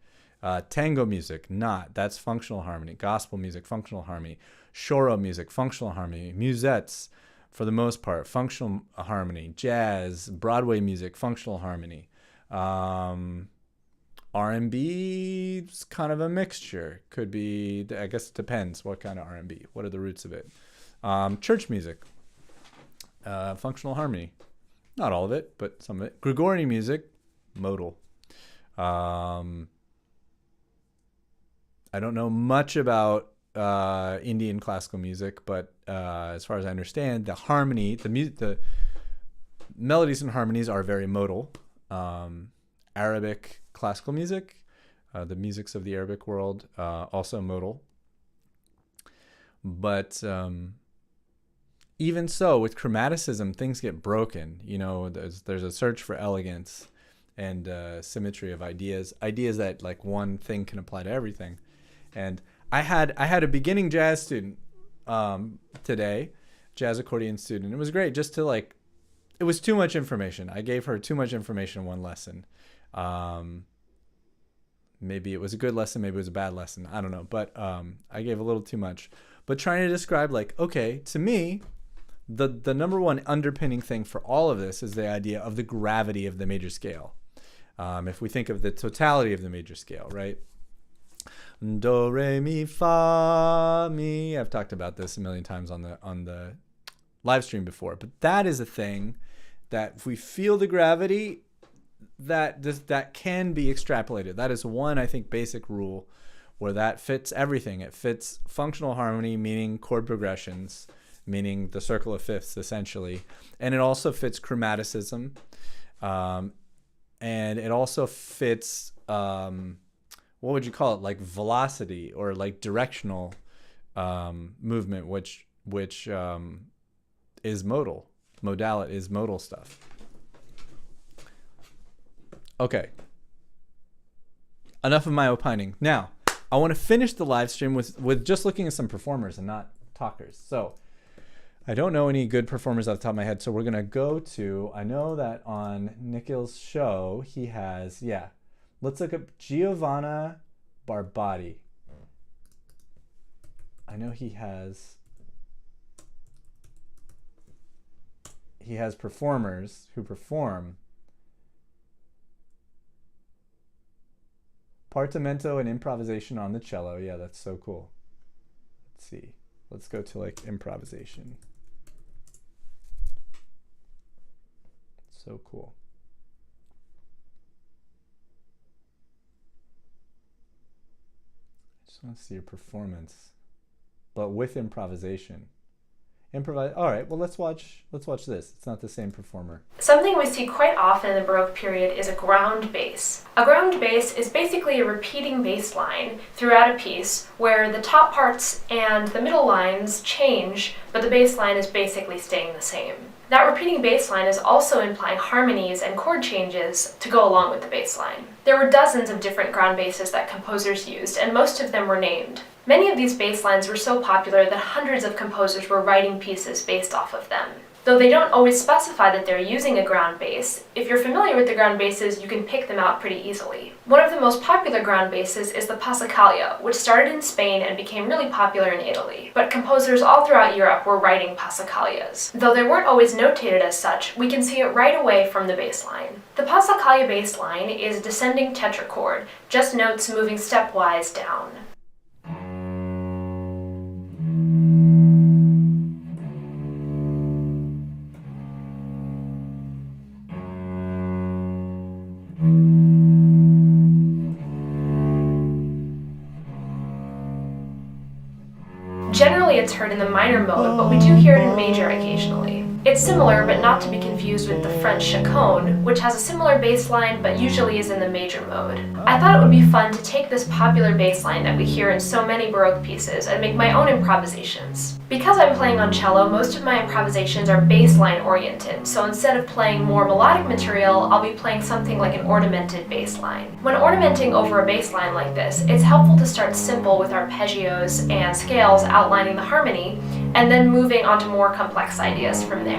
Tango music, not. That's functional harmony. Gospel music, functional harmony. Choro music, functional harmony. Musettes, for the most part, functional harmony. Jazz, Broadway music, functional harmony. R&B is kind of a mixture. Could be, I guess it depends what kind of R&B. What are the roots of it? Church music, functional harmony. Not all of it, but some of it. Gregorian music, modal. I don't know much about Indian classical music, but as far as I understand, the harmony, the melodies and harmonies are very modal. Arabic classical music, the musics of the Arabic world, also modal. But even so, with chromaticism, things get broken. You know, there's a search for elegance and symmetry of ideas that like one thing can apply to everything. And I had a beginning jazz student today, jazz accordion student. It was great just to like, it was too much information. I gave her too much information in one lesson. Maybe it was a good lesson, maybe it was a bad lesson. I don't know, but I gave a little too much. But trying to describe like, okay, to me, the number one underpinning thing for all of this is the idea of the gravity of the major scale. If we think of the totality of the major scale, right? Do, re, mi, fa, mi. I've talked about this a million times on the live stream before, but that is a thing that if we feel the gravity, that can be extrapolated. That is one, I think, basic rule where that fits everything. It fits functional harmony, meaning chord progressions, meaning the circle of fifths, essentially. And it also fits chromaticism. And it also fits, what would you call it? Like velocity or like directional movement, which is modal. Modality is modal stuff. Okay. Enough of my opining. Now, I want to finish the live stream with just looking at some performers and not talkers. So, I don't know any good performers off the top of my head, so we're going to go to, I know that on Nikhil's show, he has, let's look up Giovanna Barbati. I know he has performers who perform Partimento and improvisation on the cello. Yeah, that's so cool. Let's see. Let's go to like improvisation. So cool. I just want to see your performance, but with improvisation. Improvise. All right. Well, let's watch this. It's not the same performer. Something we see quite often in the Baroque period is a ground bass. A ground bass is basically a repeating bass line throughout a piece where the top parts and the middle lines change, but the bass line is basically staying the same. That repeating bass line is also implying harmonies and chord changes to go along with the bass line. There were dozens of different ground basses that composers used, and most of them were named. Many of these bass lines were so popular that hundreds of composers were writing pieces based off of them. Though they don't always specify that they're using a ground bass, if you're familiar with the ground basses, you can pick them out pretty easily. One of the most popular ground basses is the passacaglia, which started in Spain and became really popular in Italy. But composers all throughout Europe were writing passacaglias. Though they weren't always notated as such, we can see it right away from the bass line. The passacaglia bass line is a descending tetrachord, just notes moving stepwise down. Generally it's heard in the minor mode, but we do hear it in major occasionally. It's similar, but not to be confused with the French chaconne, which has a similar bass line but usually is in the major mode. I thought it would be fun to take this popular bass line that we hear in so many Baroque pieces and make my own improvisations. Because I'm playing on cello, most of my improvisations are bass line oriented, so instead of playing more melodic material, I'll be playing something like an ornamented bass line. When ornamenting over a bass line like this, it's helpful to start simple with arpeggios and scales outlining the harmony, and then moving on to more complex ideas from there.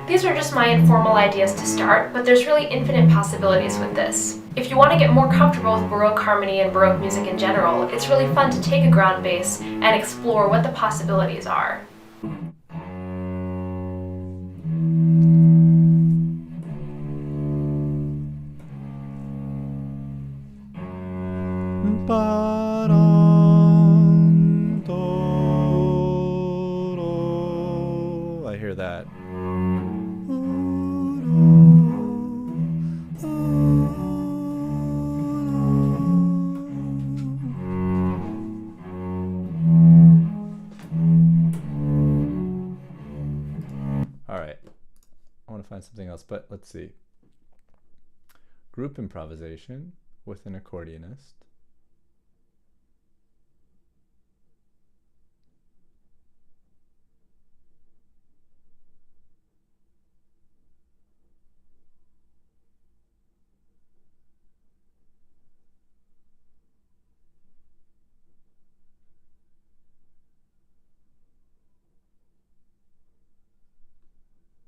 These are just my informal ideas to start, but there's really infinite possibilities with this. If you want to get more comfortable with Baroque harmony and Baroque music in general, it's really fun to take a ground bass and explore what the possibilities are. I hear that. All right. I want to find something else, but let's see. Group improvisation with an accordionist.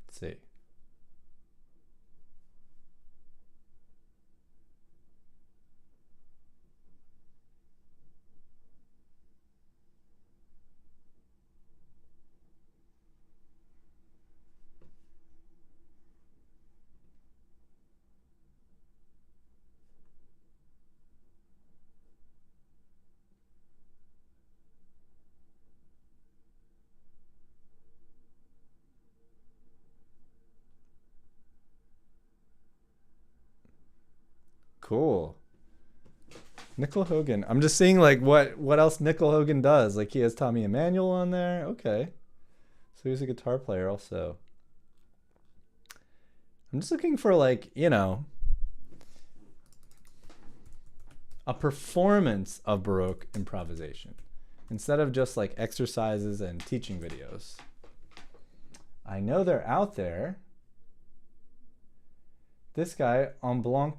Let's see. Cool. Nickel Hogan. I'm just seeing like what else Nickel Hogan does. Like he has Tommy Emmanuel on there. Okay. So he's a guitar player also. I'm just looking for like, you know, a performance of Baroque improvisation instead of just like exercises and teaching videos. I know they're out there. This guy, En Blanc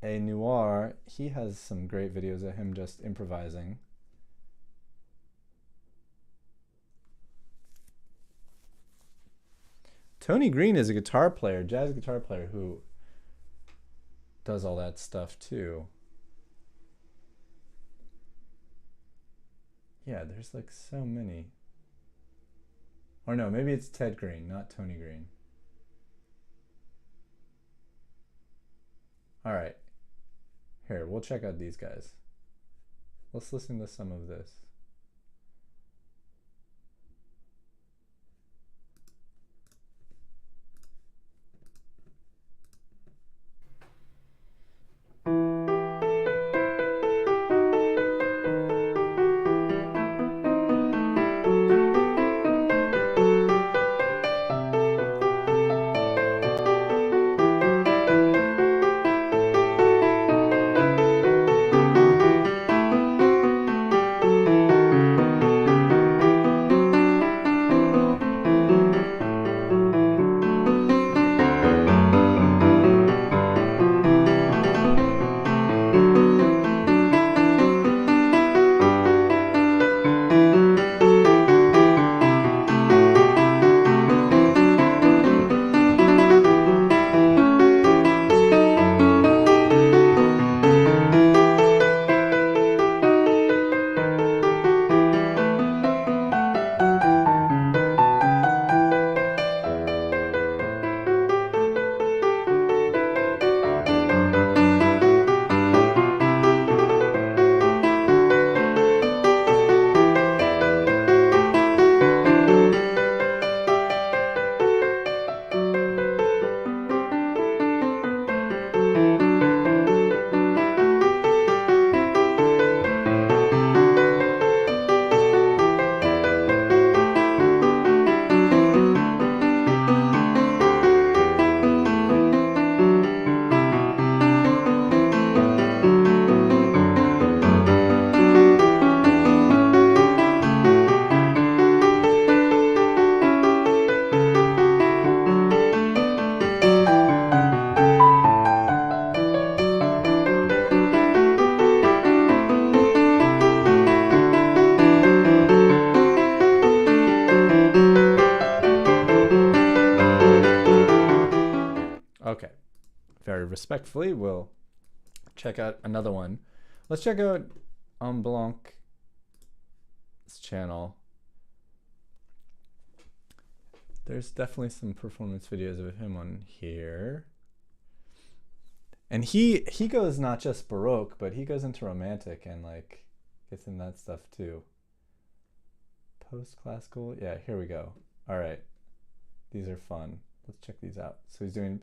et Noir, he has some great videos of him just improvising. Tony Green is a guitar player, jazz guitar player, who does all that stuff too. Yeah, there's like so many. Or no, maybe it's Ted Green, not Tony Green. All right. Here, we'll check out these guys. Let's listen to some of this. respectfully will check out another one. Let's check out Blanc's channel. There's definitely some performance videos of him on here. And he goes not just Baroque, but he goes into Romantic and like gets in that stuff too. Post-classical, yeah, here we go. All right, these are fun. Let's check these out. So he's doing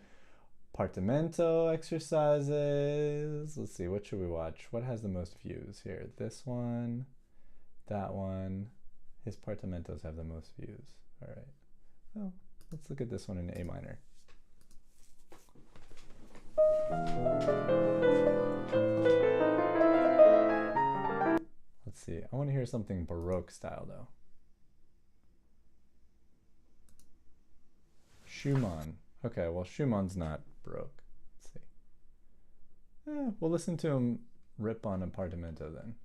partimento exercises. Let's see, what should we watch? What has the most views here? This one, that one. His partimentos have the most views. All right, well, let's look at this one in A minor. Let's see, I want to hear something Baroque style though. Schumann. Okay, well, Schumann's not Baroque. Let's see. We'll listen to him rip on a partimento then.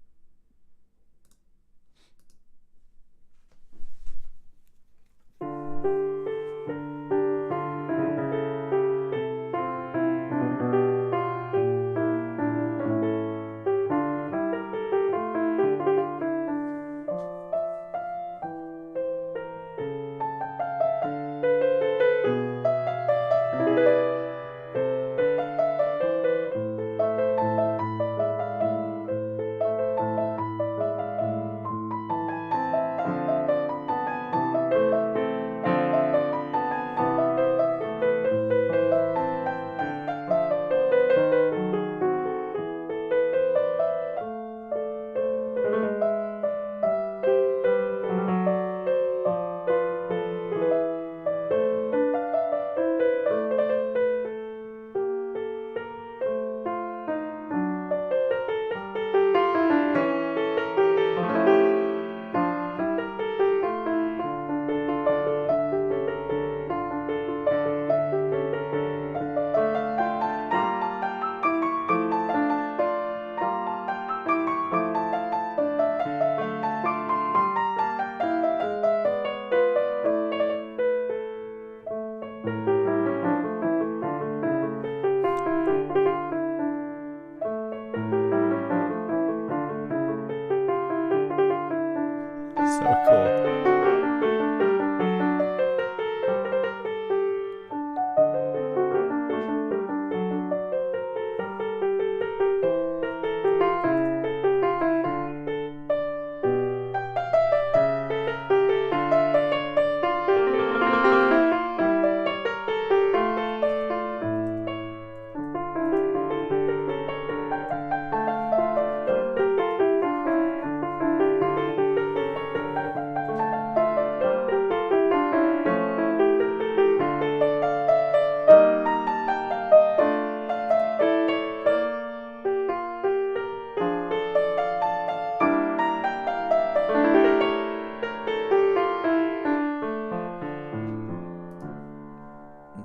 So cool.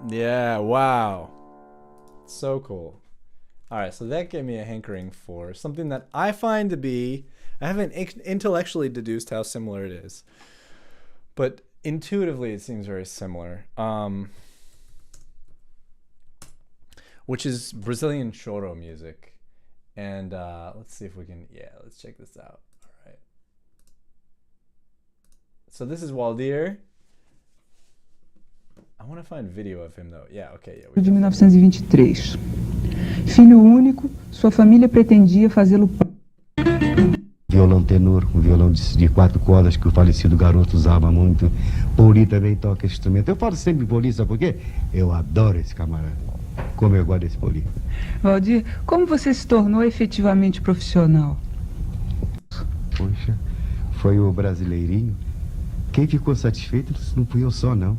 Yeah, wow. So cool. All right, so that gave me a hankering for something that I find to be, I haven't intellectually deduced how similar it is, but intuitively it seems very similar, which is Brazilian choro music. And let's see if we can, yeah, let's check this out. All right. So this is Waldir. I want to find video of him though. Yeah, okay. Yeah, de 1923. Filho único, sua família pretendia fazê-lo. Violão tenor, um violão de 4 cordas que o falecido garoto usava muito. Pauli também toca esse instrumento. Eu falo sempre Pauli, sabe por quê? Eu adoro esse camarada. Como eu gosto desse Pauli. Waldir, como você se tornou efetivamente profissional? Poxa, foi o brasileirinho. Quem ficou satisfeito não fui eu só, não.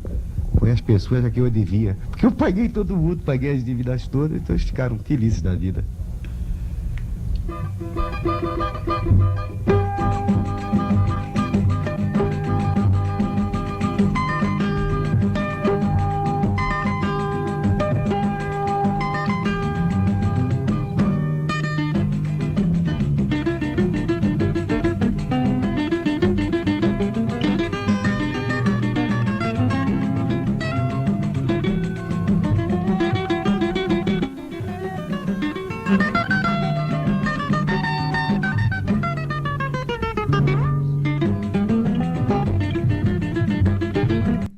Foi as pessoas a que eu devia. Porque eu paguei todo mundo, paguei as dívidas todas, então eles ficaram felizes da vida.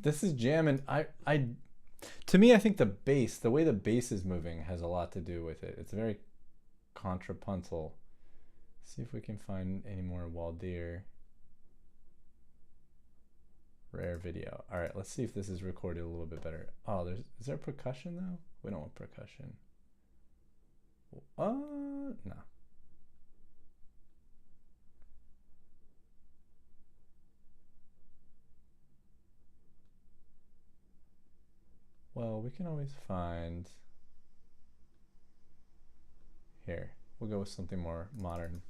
this is jamming. To me, I think the way the bass is moving has a lot to do with it. It's very contrapuntal. See if we can find any more Waldir rare video. All right, let's see if this is recorded a little bit better. Oh, is there percussion though? We don't want percussion. No. Well, we can always find. Here, we'll go with something more modern.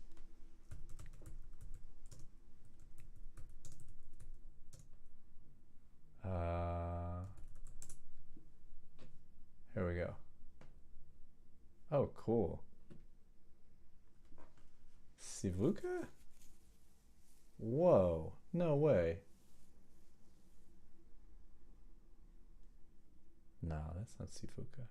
Here we go. Oh, cool. Sivuca? Whoa, no way. No, that's not Sivuca.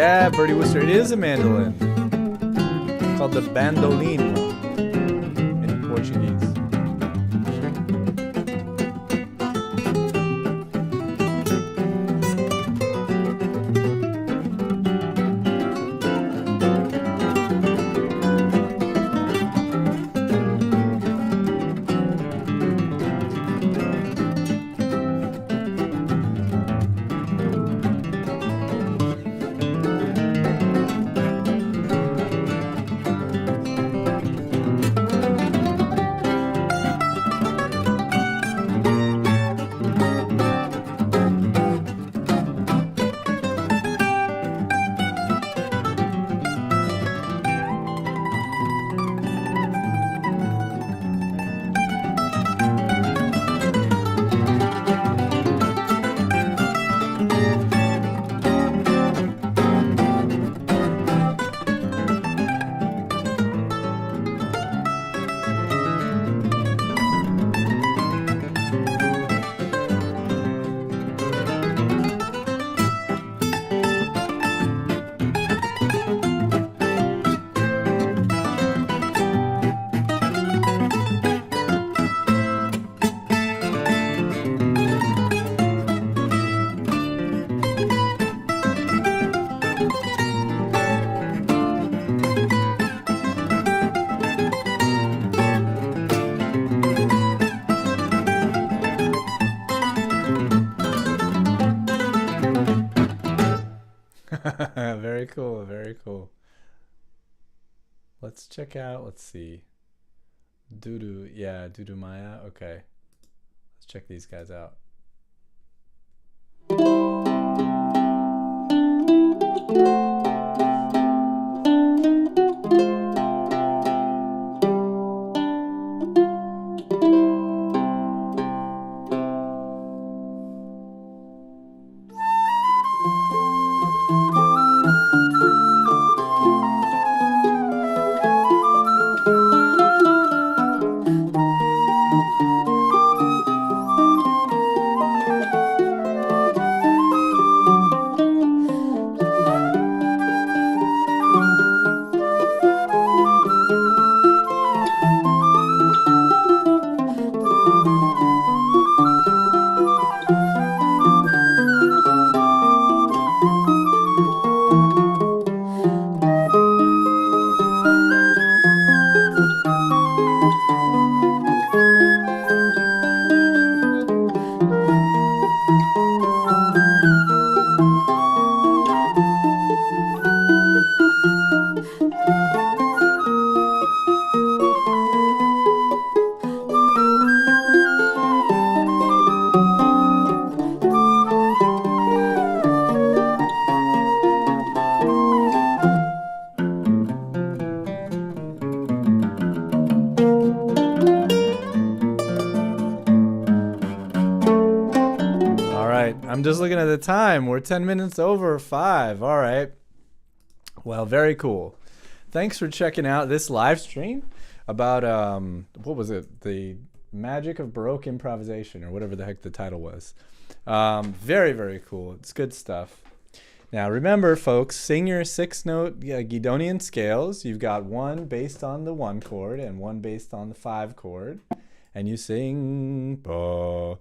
Yeah, Bertie Wooster. It is a mandolin. It's called the bandolim in Portuguese. Very cool, very cool. Let's check out, let's see. Dudu, yeah, Dudu Maya, okay. Let's check these guys out. I'm just looking at the time. We're 10 minutes over 5. All right. Well, very cool. Thanks for checking out this live stream about, what was it? The Magic of Baroque Improvisation, or whatever the heck the title was. Very, very cool. It's good stuff. Now, remember, folks, sing your 6-note Guidonian scales. You've got one based on the 1 chord and one based on the 5 chord. And you sing ba,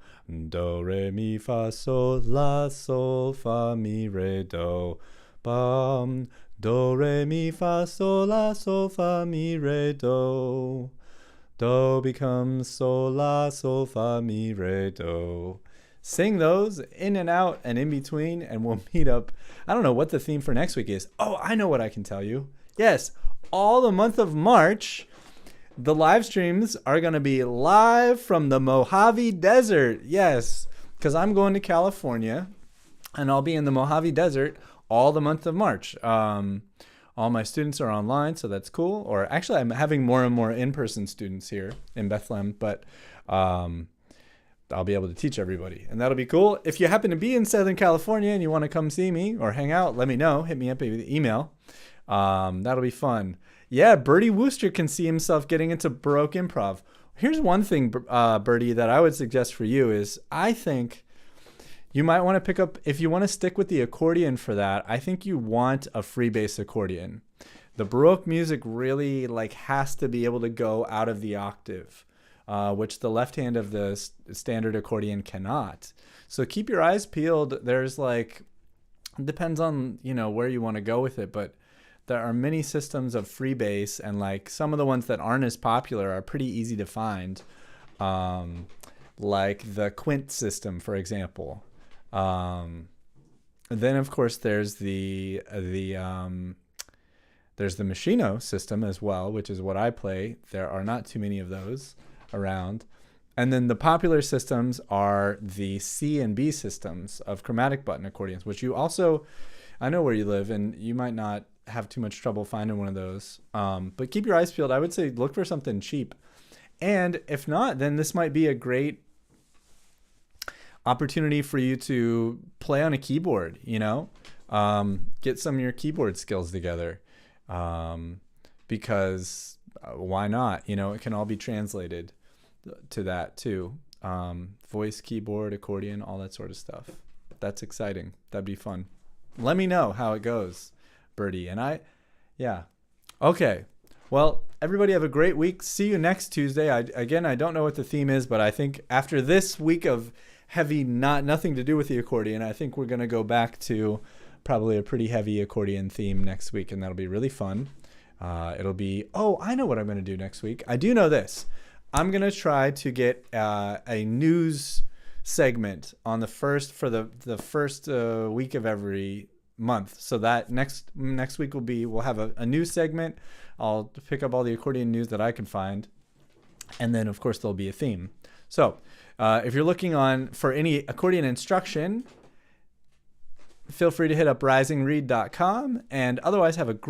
do, re, mi, fa, sol, la, sol, fa, mi, re, do. Bam, do, re, mi, fa, sol, la, sol, fa, mi, re, do. Do becomes sol, la, sol, fa, mi, re, do. Sing those in and out and in between, and we'll meet up. I don't know what the theme for next week is. Oh, I know what I can tell you. Yes, all the month of March, the live streams are going to be live from the Mojave Desert. Yes, because I'm going to California, and I'll be in the Mojave Desert all the month of March. All my students are online, so that's cool. Or actually, I'm having more and more in-person students here in Bethlehem, but I'll be able to teach everybody, and that'll be cool. If you happen to be in Southern California and you want to come see me or hang out, let me know. Hit me up with email. That'll be fun. Yeah, Bertie Wooster can see himself getting into Baroque improv. Here's one thing, Bertie, that I would suggest for you is I think you might want to pick up, if you want to stick with the accordion for that, I think you want a free bass accordion. The Baroque music really like has to be able to go out of the octave, which the left hand of the standard accordion cannot. So keep your eyes peeled. There's like, it depends on, you know, where you want to go with it, but there are many systems of free bass, and like some of the ones that aren't as popular are pretty easy to find. Like the quint system, for example. Then of course there's the Machino system as well, which is what I play. There are not too many of those around. And then the popular systems are the C and B systems of chromatic button accordions, which you also, I know where you live, and you might not have too much trouble finding one of those. But keep your eyes peeled. I would say look for something cheap. And if not, then this might be a great opportunity for you to play on a keyboard, you know, get some of your keyboard skills together, because why not? You know, it can all be translated to that too. Voice, keyboard, accordion, all that sort of stuff. That's exciting. That'd be fun. Let me know how it goes, Birdie. And yeah. Okay. Well, everybody have a great week. See you next Tuesday. I don't know what the theme is, but I think after this week of heavy, nothing to do with the accordion, I think we're going to go back to probably a pretty heavy accordion theme next week, and that'll be really fun. It'll be, I know what I'm going to do next week. I do know this. I'm going to try to get a news segment on the first week of every month. So that next week we'll have a news segment. I'll pick up all the accordion news that I can find. And then, of course, there'll be a theme. So if you're looking for any accordion instruction, feel free to hit up risingreed.com. And otherwise, have a great